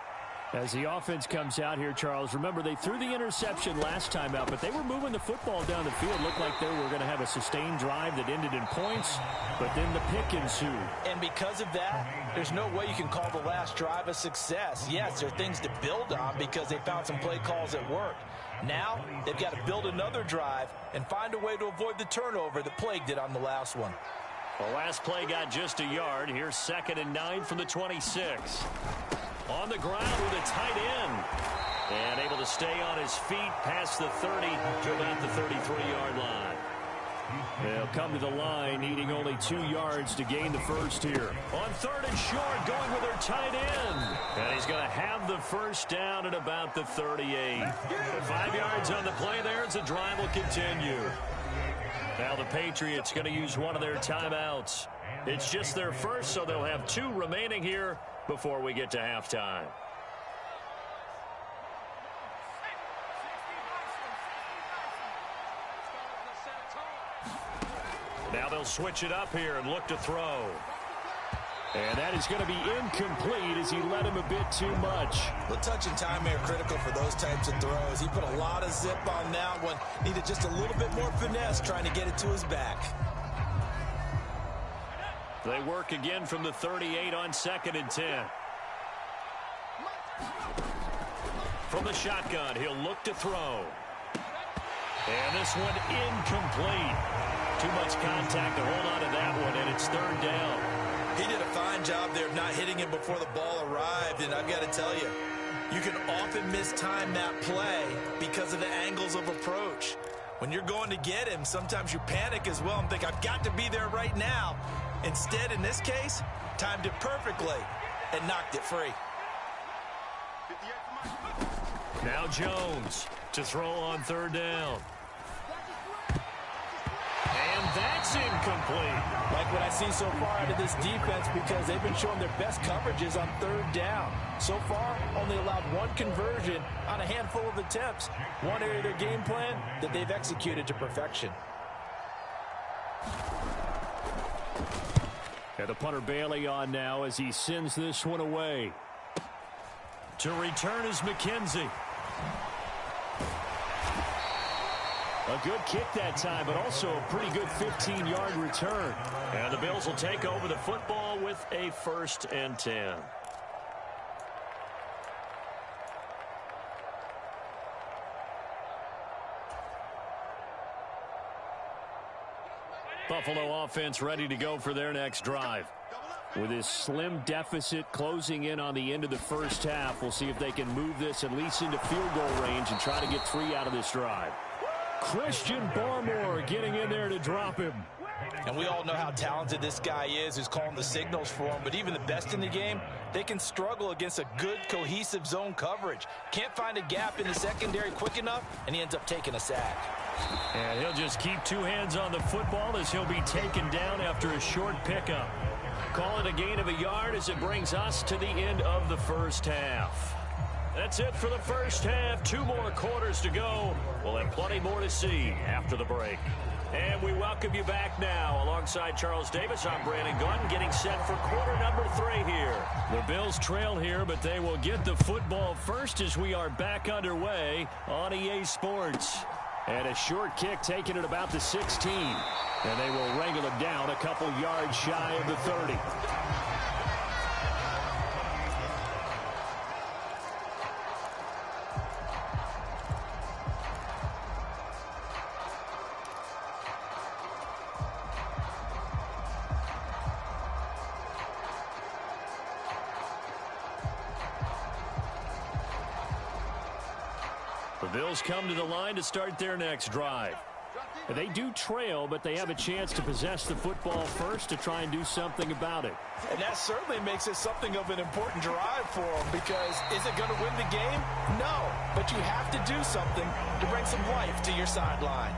As the offense comes out here, Charles, remember they threw the interception last time out, but they were moving the football down the field. Looked like they were going to have a sustained drive that ended in points, but then the pick ensued. And because of that, there's no way you can call the last drive a success. Yes, there are things to build on because they found some play calls that worked. Now, they've got to build another drive and find a way to avoid the turnover that plagued it on the last one. The last play got just a yard. Here's 2nd and 9 from the 26. On the ground with a tight end. And able to stay on his feet past the 30 to about the 33-yard line. They'll come to the line, needing only 2 yards to gain the first here. On 3rd and short, going with their tight end. And he's going to have the first down at about the 38. 5 yards on the play there as the drive will continue. Now the Patriots going to use one of their timeouts. It's just their first, so they'll have 2 remaining here before we get to halftime. Now they'll switch it up here and look to throw. And that is going to be incomplete as he led him a bit too much. The touch and time are critical for those types of throws. He put a lot of zip on that one. Needed just a little bit more finesse trying to get it to his back. They work again from the 38 on 2nd and 10. From the shotgun, he'll look to throw. And this one incomplete. Too much contact to hold on to that one, and it's 3rd down. He did a fine job there of not hitting him before the ball arrived, and I've got to tell you, you can often mistime that play because of the angles of approach. When you're going to get him, sometimes you panic as well and think, I've got to be there right now. Instead, in this case, timed it perfectly and knocked it free. Now Jones to throw on 3rd down. And that's incomplete. Like what I see so far out of this defense, because they've been showing their best coverages on 3rd down. So far, only allowed 1 conversion on a handful of attempts. One area of their game plan that they've executed to perfection. And the punter Bailey on now as he sends this one away. To return is McKenzie. A good kick that time, but also a pretty good 15-yard return. And the Bills will take over the football with a 1st and 10. Buffalo offense ready to go for their next drive. With this slim deficit closing in on the end of the first half, we'll see if they can move this at least into field goal range and try to get 3 out of this drive. Christian Barmore getting in there to drop him. And we all know how talented this guy is who's calling the signals for him. But even the best in the game, they can struggle against a good, cohesive zone coverage. Can't find a gap in the secondary quick enough, and he ends up taking a sack. And he'll just keep 2 hands on the football as he'll be taken down after a short pickup. Call it a gain of a yard as it brings us to the end of the first half. That's it for the first half. 2 more quarters to go. We'll have plenty more to see after the break. And we welcome you back now. Alongside Charles Davis, I'm Brandon Gordon, getting set for quarter number 3 here. The Bills trail here, but they will get the football first as we are back underway on EA Sports. And a short kick taken at about the 16. And they will wrangle it down a couple yards shy of the 30. The Bills come to the line to start their next drive. They do trail, but they have a chance to possess the football first to try and do something about it. And that certainly makes it something of an important drive for them, because is it going to win the game? No, but you have to do something to bring some life to your sideline.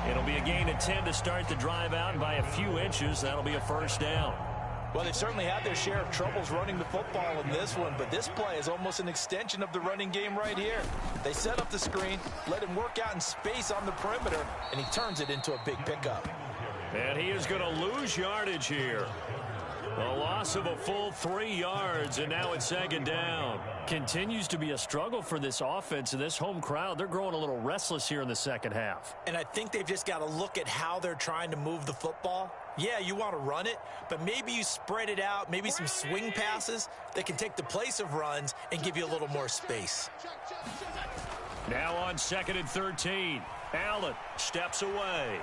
It'll be a gain of 10 to start the drive out, and by a few inches, that'll be a first down. Well, they've certainly had their share of troubles running the football in this one, but this play is almost an extension of the running game right here. They set up the screen, let him work out in space on the perimeter, and he turns it into a big pickup. And he is going to lose yardage here. A loss of a full 3 yards, and now it's 2nd down. Continues to be a struggle for this offense and this home crowd. They're growing a little restless here in the second half. And I think they've just got to look at how they're trying to move the football. Yeah, you want to run it, but maybe you spread it out, maybe some swing passes that can take the place of runs and give you a little more space. Now on 2nd and 13. Allen steps away.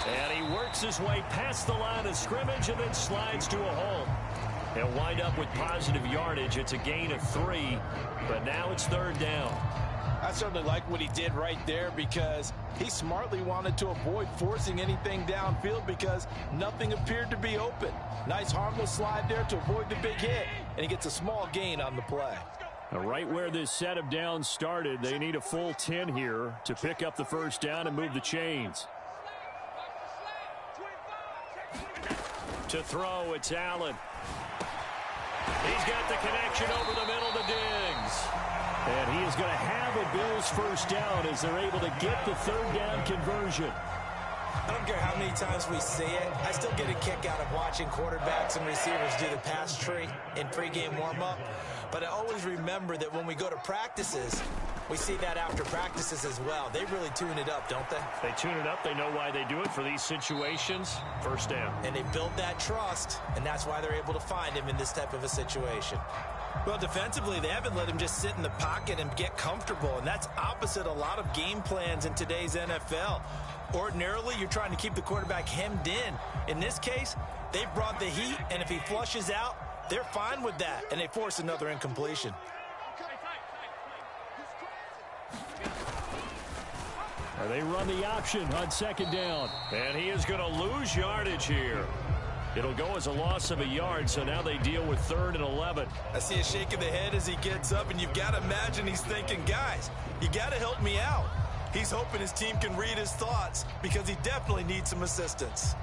And he works his way past the line of scrimmage and then slides to a halt. He'll wind up with positive yardage. It's a gain of 3, but now it's 3rd down. I certainly like what he did right there because he smartly wanted to avoid forcing anything downfield because nothing appeared to be open. Nice harmless slide there to avoid the big hit, and he gets a small gain on the play. Right where this set of downs started, they need a full 10 here to pick up the first down and move the chains. To throw, it's Allen. He's got the connection over the middle to Diggs. And he is going to have a Bills first down as they're able to get the third down conversion. I don't care how many times we see it. I still get a kick out of watching quarterbacks and receivers do the pass tree in pregame warm-up. But I always remember that when we go to practices, we see that after practices as well. They really tune it up, don't they? They tune it up. They know why they do it for these situations. First down. And they build that trust, and that's why they're able to find him in this type of a situation. Well, defensively, they haven't let him just sit in the pocket and get comfortable, and that's opposite a lot of game plans in today's NFL. Ordinarily, you're trying to keep the quarterback hemmed in. In this case, they've brought the heat, and if he flushes out, they're fine with that, and they force another incompletion. They run the option on second down, and he is going to lose yardage here. It'll go as a loss of a yard, so now they deal with 3rd and 11. I see a shake of the head as he gets up, and you've got to imagine he's thinking, guys, you got to help me out. He's hoping his team can read his thoughts because he definitely needs some assistance.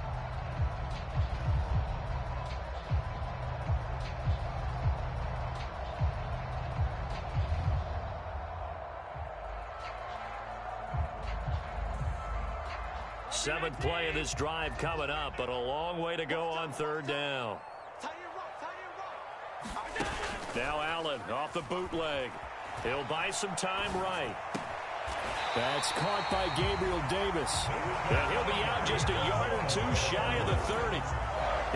Seventh play of this drive coming up, but a long way to go on 3rd down. Now Allen off the bootleg. He'll buy some time right. That's caught by Gabriel Davis. And he'll be out just a yard or two shy of the 30.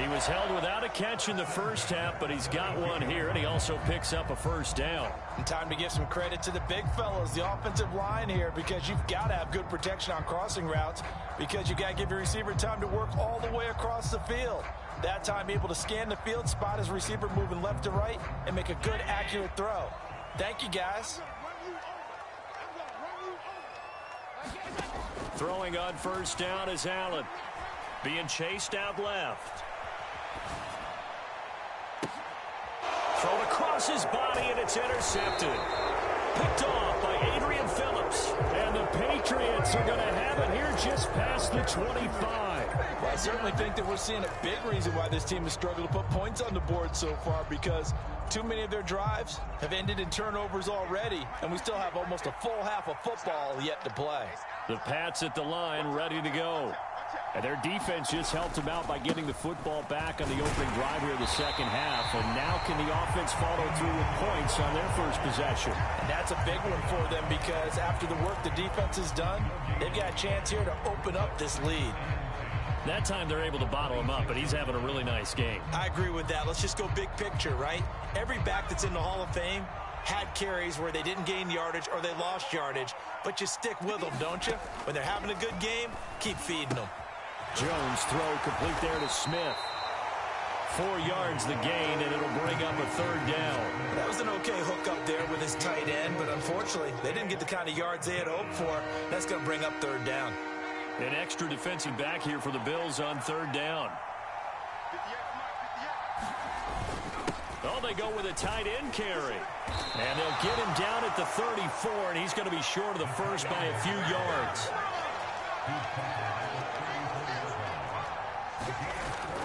He was held without a catch in the first half, but he's got one here, and he also picks up a first down. And time to give some credit to the big fellows, the offensive line here, because you've got to have good protection on crossing routes because you've got to give your receiver time to work all the way across the field. That time able to scan the field, spot his receiver moving left to right, and make a good, accurate throw. Thank you, guys. Throwing on first down is Allen. Being chased out left. Thrown across his body, and it's intercepted. Picked off by Adrian Phillips. And the Patriots are going to have it here just past the 25. Well, I certainly think that we're seeing a big reason why this team has struggled to put points on the board so far, because too many of their drives have ended in turnovers already, and we still have almost a full half of football yet to play. The Pats at the line, ready to go. And their defense just helped them out by getting the football back on the opening drive here in the second half. And now can the offense follow through with points on their first possession? And that's a big one for them because after the work the defense has done, they've got a chance here to open up this lead. That time they're able to bottle him up, but he's having a really nice game. I agree with that. Let's just go big picture, right? Every back that's in the Hall of Fame had carries where they didn't gain yardage or they lost yardage, but you stick with them, don't you? When they're having a good game, keep feeding them. Jones throw complete there to Smith. 4 yards the gain, and it'll bring up a 3rd down. That was an okay hook up there with his tight end, but unfortunately, they didn't get the kind of yards they had hoped for. That's going to bring up 3rd down. An extra defensive back here for the Bills on 3rd down. Oh, they go with a tight end carry. And they'll get him down at the 34, and he's going to be short of the first by a few yards.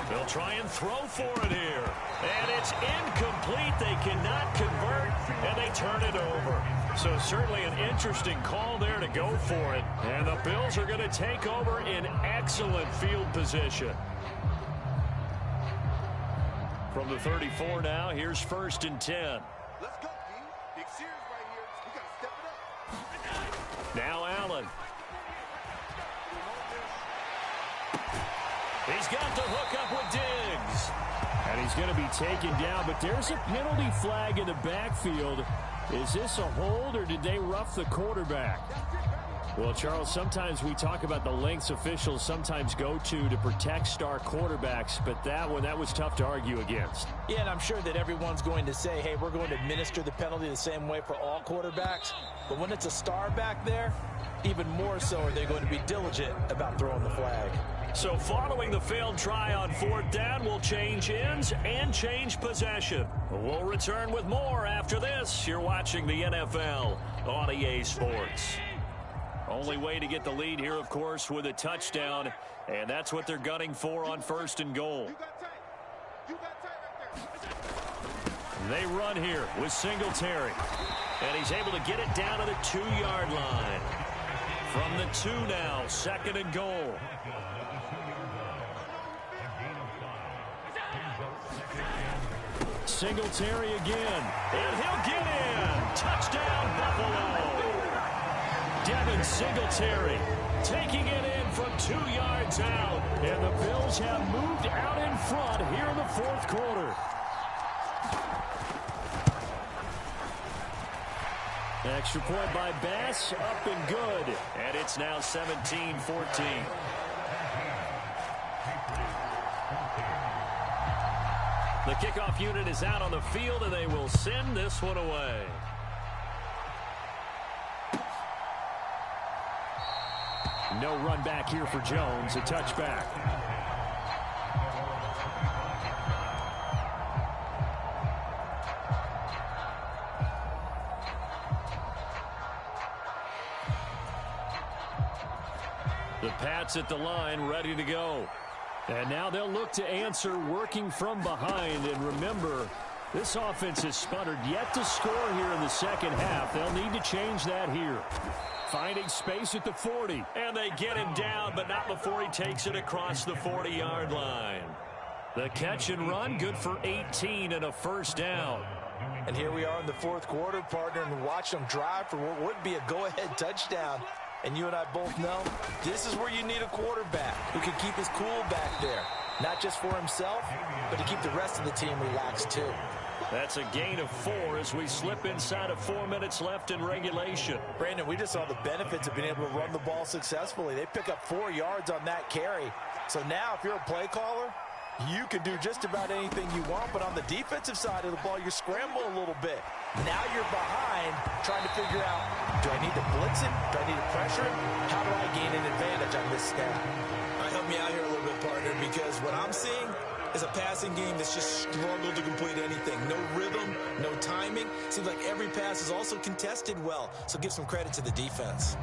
They'll try and throw for it here. And it's incomplete. They cannot convert, and they turn it over. So certainly an interesting call there to go for it. And the Bills are going to take over in excellent field position. From the 34 now, here's 1st and 10. Let's go, D. Big series right here. We got to step it up. Now Allen. He's got the hook up with Diggs. And he's going to be taken down, but there's a penalty flag in the backfield. Is this a hold, or did they rough the quarterback? Well, Charles, sometimes we talk about the lengths officials sometimes go to protect star quarterbacks, but that was tough to argue against. Yeah, and I'm sure that everyone's going to say, hey, we're going to administer the penalty the same way for all quarterbacks. But when it's a star back there, even more so are they going to be diligent about throwing the flag. So following the failed try on 4th down, we'll change ends and change possession. We'll return with more after this. You're watching the NFL on EA Sports. Only way to get the lead here, of course, with a touchdown, and that's what they're gunning for on 1st and goal. They run here with Singletary, and he's able to get it down to the 2-yard line. From the 2 now, 2nd and goal. Singletary again, and he'll get in. Touchdown, Buffalo. Devin Singletary taking it in from 2 yards out. And the Bills have moved out in front here in the 4th quarter. Extra point by Bass, up and good. And it's now 17-14. The kickoff unit is out on the field, and they will send this one away. No run back here for Jones, a touchback. The Pats at the line, ready to go. And now they'll look to answer working from behind. And remember, this offense has sputtered yet to score here in the second half. They'll need to change that here. Finding space at the 40. And they get him down, but not before he takes it across the 40-yard line. The catch and run, good for 18 and a 1st down. And here we are in the 4th quarter, partner, and watch them drive for what would be a go-ahead touchdown. And you and I both know this is where you need a quarterback who can keep his cool back there. Not just for himself, but to keep the rest of the team relaxed too. That's a gain of 4 as we slip inside of 4 minutes left in regulation. Brandon, we just saw the benefits of being able to run the ball successfully. They pick up 4 yards on that carry. So now if you're a play caller, you can do just about anything you want, but on the defensive side of the ball, you scramble a little bit. Now you're behind trying to figure out, do I need to blitz it? Do I need to pressure it? How do I gain an advantage on this snap? Help me out here a little bit, partner, because what I'm seeing is a passing game that's just struggled to complete anything. No rhythm, no timing. Seems like every pass is also contested well, so give some credit to the defense.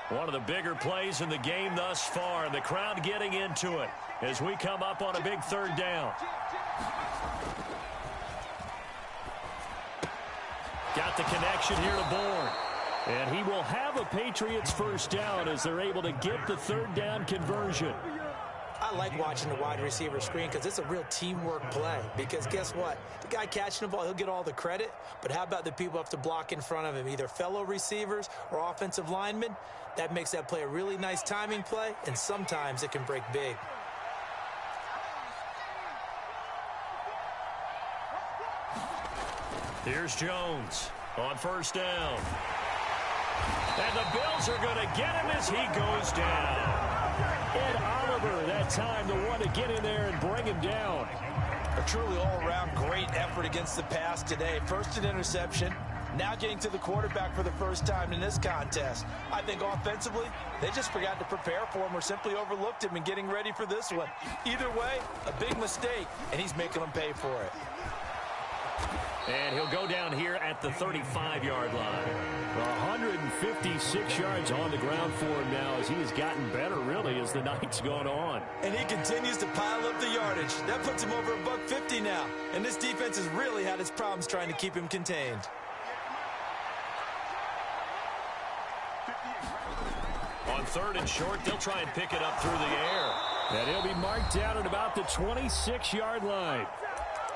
One of the bigger plays in the game thus far, and the crowd getting into it as we come up on a big 3rd down. Got the connection here to Bourne. And he will have a Patriots 1st down as they're able to get the 3rd down conversion. I like watching the wide receiver screen because it's a real teamwork play. Because guess what? The guy catching the ball, he'll get all the credit. But how about the people who have to block in front of him, either fellow receivers or offensive linemen? That makes that play a really nice timing play, and sometimes it can break big. Here's Jones on 1st down. And the Bills are going to get him as he goes down. Ed Oliver, that time, the one to get in there and bring him down. A truly all-around great effort against the pass today. First an interception, now getting to the quarterback for the first time in this contest. I think offensively, they just forgot to prepare for him or simply overlooked him in getting ready for this one. Either way, a big mistake, and he's making them pay for it. And he'll go down here at the 35-yard line. 156 yards on the ground for him now as he has gotten better, really, as the night's gone on. And he continues to pile up the yardage. That puts him over $150 now. And this defense has really had its problems trying to keep him contained. On 3rd and short, they'll try and pick it up through the air. And he'll be marked down at about the 26-yard line.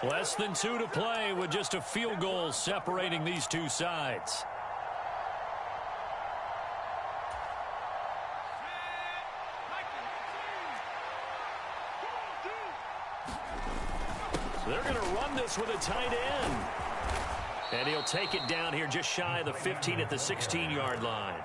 Less than 2 to play with just a field goal separating these two sides. They're going to run this with a tight end. And he'll take it down here just shy of the 15 at the 16-yard line.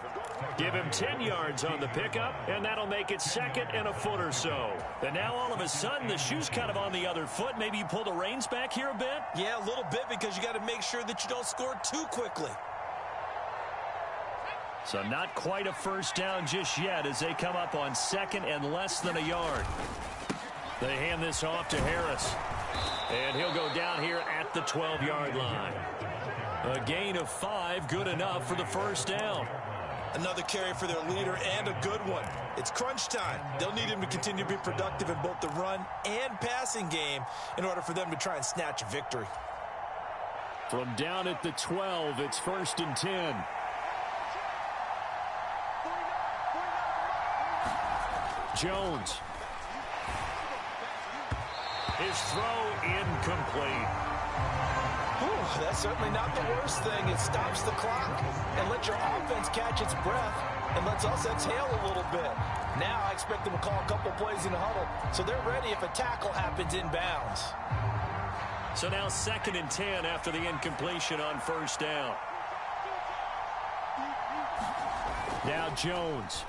Give him 10 yards on the pickup, and that'll make it second and a foot or so. And now all of a sudden, the shoe's kind of on the other foot. Maybe you pull the reins back here a bit? Yeah, a little bit, because you got to make sure that you don't score too quickly. So not quite a first down just yet as they come up on second and less than a yard. They hand this off to Harris. And he'll go down here at the 12-yard line. A gain of 5, good enough for the first down. Another carry for their leader, and a good one. It's crunch time. They'll need him to continue to be productive in both the run and passing game in order for them to try and snatch a victory. From down at the 12, it's 1st and 10. Jones. His throw incomplete. Whew, that's certainly not the worst thing. It stops the clock and lets your offense catch its breath and lets us exhale a little bit. Now I expect them to call a couple plays in the huddle so they're ready if a tackle happens inbounds. So now 2nd and 10 after the incompletion on first down. Now Jones.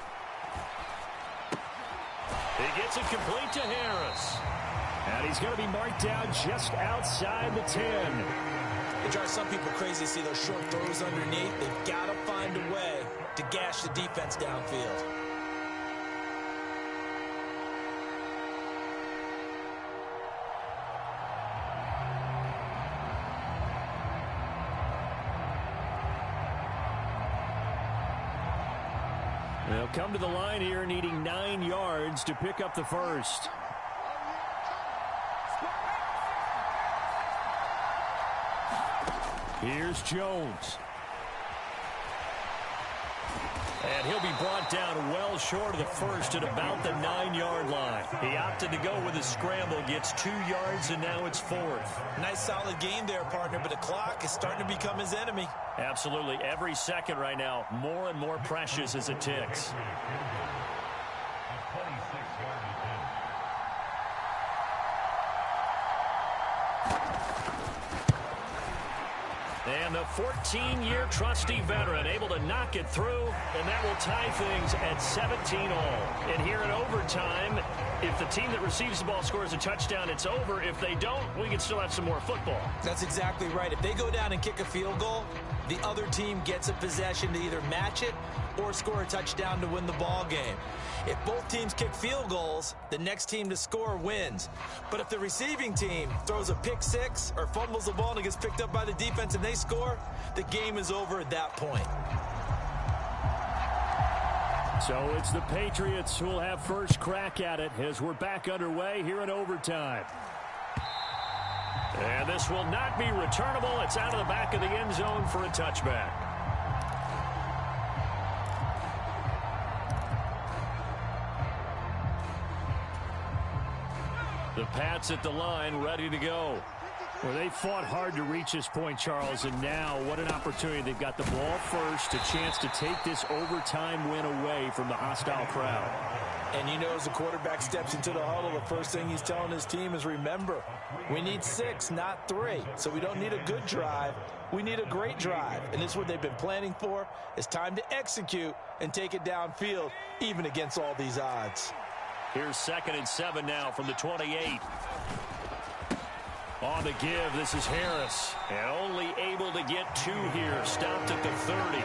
He gets it complete to Harris. And he's going to be marked down just outside the 10. It drives some people crazy to see those short throws underneath. They've got to find a way to gash the defense downfield. They'll come to the line here needing 9 yards to pick up the first. Here's Jones. And he'll be brought down well short of the first at about the 9-yard line. He opted to go with a scramble, gets 2 yards, and now it's 4th. Nice solid game there, partner, but the clock is starting to become his enemy. Absolutely. Every second right now, more and more precious as it ticks. And the 14-year trusty veteran able to knock it through, and that will tie things at 17-all. And here in overtime, if the team that receives the ball scores a touchdown, it's over. If they don't, we can still have some more football. That's exactly right. If they go down and kick a field goal, the other team gets a possession to either match it or score a touchdown to win the ball game. If both teams kick field goals, the next team to score wins. But if the receiving team throws a pick six or fumbles the ball and it gets picked up by the defense and they score, the game is over at that point. So it's the Patriots who will have first crack at it as we're back underway here in overtime. And this will not be returnable. It's out of the back of the end zone for a touchback. The Pats at the line, ready to go. Well, they fought hard to reach this point, Charles, and now what an opportunity. They've got the ball first, a chance to take this overtime win away from the hostile crowd. And you know, as the quarterback steps into the huddle, the first thing he's telling his team is, remember, we need 6, not 3. So we don't need a good drive. We need a great drive. And this is what they've been planning for. It's time to execute and take it downfield, even against all these odds. Here's 2nd and 7 now from the 28. On the give, this is Harris. And only able to get 2 here. Stopped at the 30.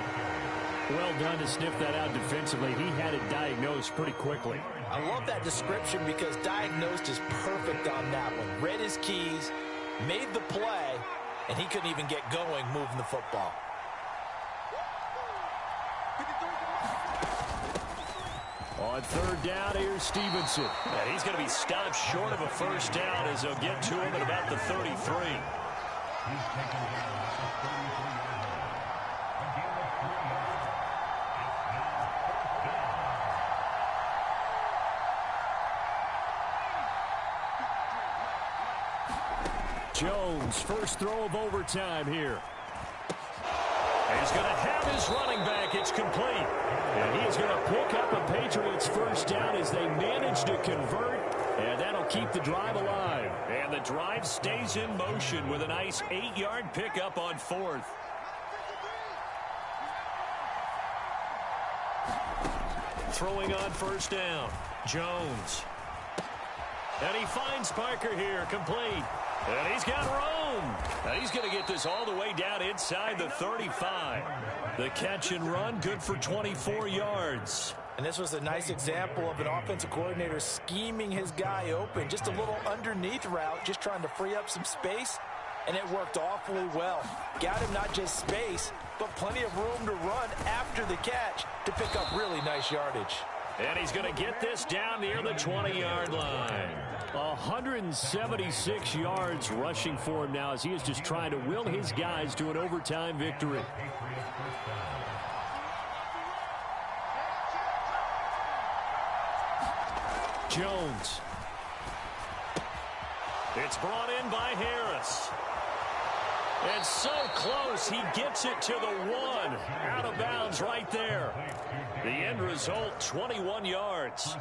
Well done to sniff that out defensively. He had it diagnosed pretty quickly. I love that description because diagnosed is perfect on that one. Read his keys, made the play, and he couldn't even get going moving the football. On 3rd down, here's Stevenson. And he's going to be stopped short of a first down as they'll get to him at about the 33. Jones, first throw of overtime here. He's going to have his running back. It's complete. And he's going to pick up a Patriots first down as they manage to convert And that'll keep the drive alive. And the drive stays in motion with a nice 8-yard pickup on 4th. Throwing on 1st down. Jones. And he finds Parker here, complete. And he's got room. And he's going to get this all the way down inside the 35. The catch and run, good for 24 yards. And this was a nice example of an offensive coordinator scheming his guy open. Just a little underneath route, just trying to free up some space. And it worked awfully well. Got him not just space, but plenty of room to run after the catch to pick up really nice yardage. And he's going to get this down near the 20-yard line. 176 yards rushing for him now as he is just trying to will his guys to an overtime victory. Jones. It's brought in by Harris. And so close, he gets it to the 1. Out of bounds right there. The end result, 21 yards.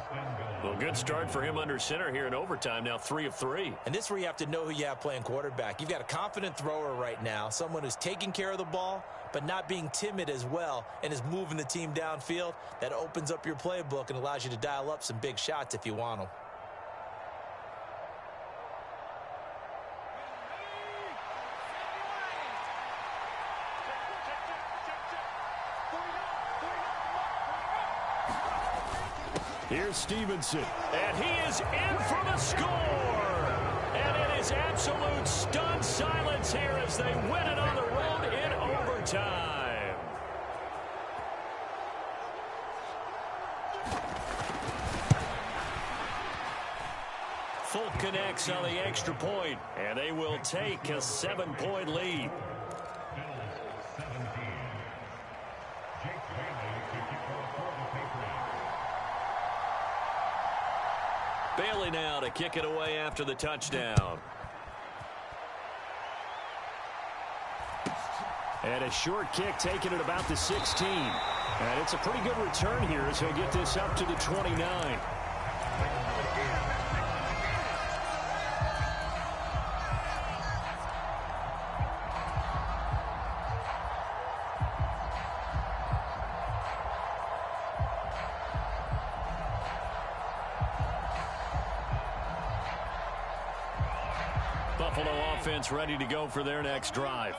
Well, good start for him under center here in overtime, now 3 of 3. And this is where you have to know who you have playing quarterback. You've got a confident thrower right now, someone who's taking care of the ball, but not being timid as well, and is moving the team downfield. That opens up your playbook and allows you to dial up some big shots if you want them. Here's Stevenson, and he is in for the score. And it is absolute stunned silence here as they win it on the road in overtime. Fulk connects on the extra point, and they will take a 7-point lead. Bailey now to kick it away after the touchdown. And a short kick taken at about the 16. And it's a pretty good return here as he'll get this up to the 29. Buffalo offense ready to go for their next drive.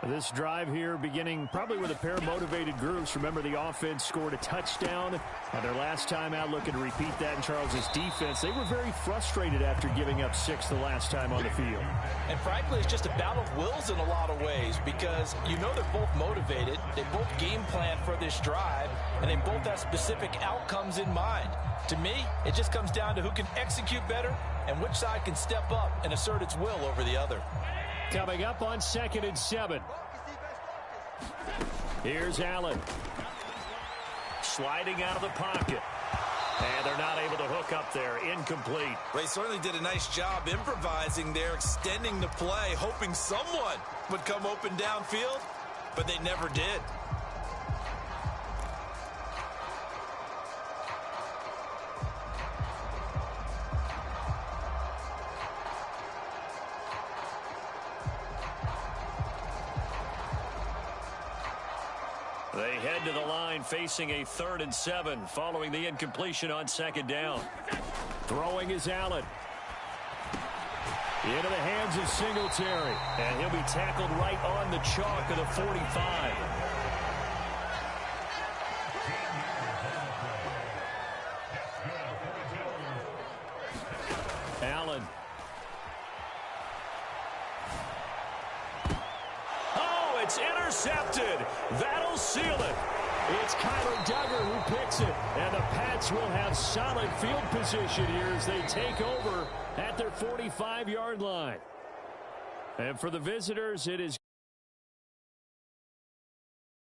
This drive here beginning probably with a pair of motivated groups. Remember, the offense scored a touchdown on their last time out, looking to repeat that in Charles's defense. They were very frustrated after giving up 6 the last time on the field. And frankly, it's just a battle of wills in a lot of ways because you know they're both motivated. They both game plan for this drive, and they both have specific outcomes in mind. To me, it just comes down to who can execute better and which side can step up and assert its will over the other. Coming up on 2nd and 7. Here's Allen. Sliding out of the pocket. And they're not able to hook up there. Incomplete. They certainly did a nice job improvising there, extending the play, hoping someone would come open downfield, but they never did. They head to the line facing a 3rd and 7 following the incompletion on 2nd down. Throwing is Allen. Into the hands of Singletary. And he'll be tackled right on the chalk of the 45. Allen. Oh, it's intercepted. That'll seal it. It's Kyler Duggar who picks it. And the Pats will have solid field position here as they take over at their 45-yard line. And for the visitors, it is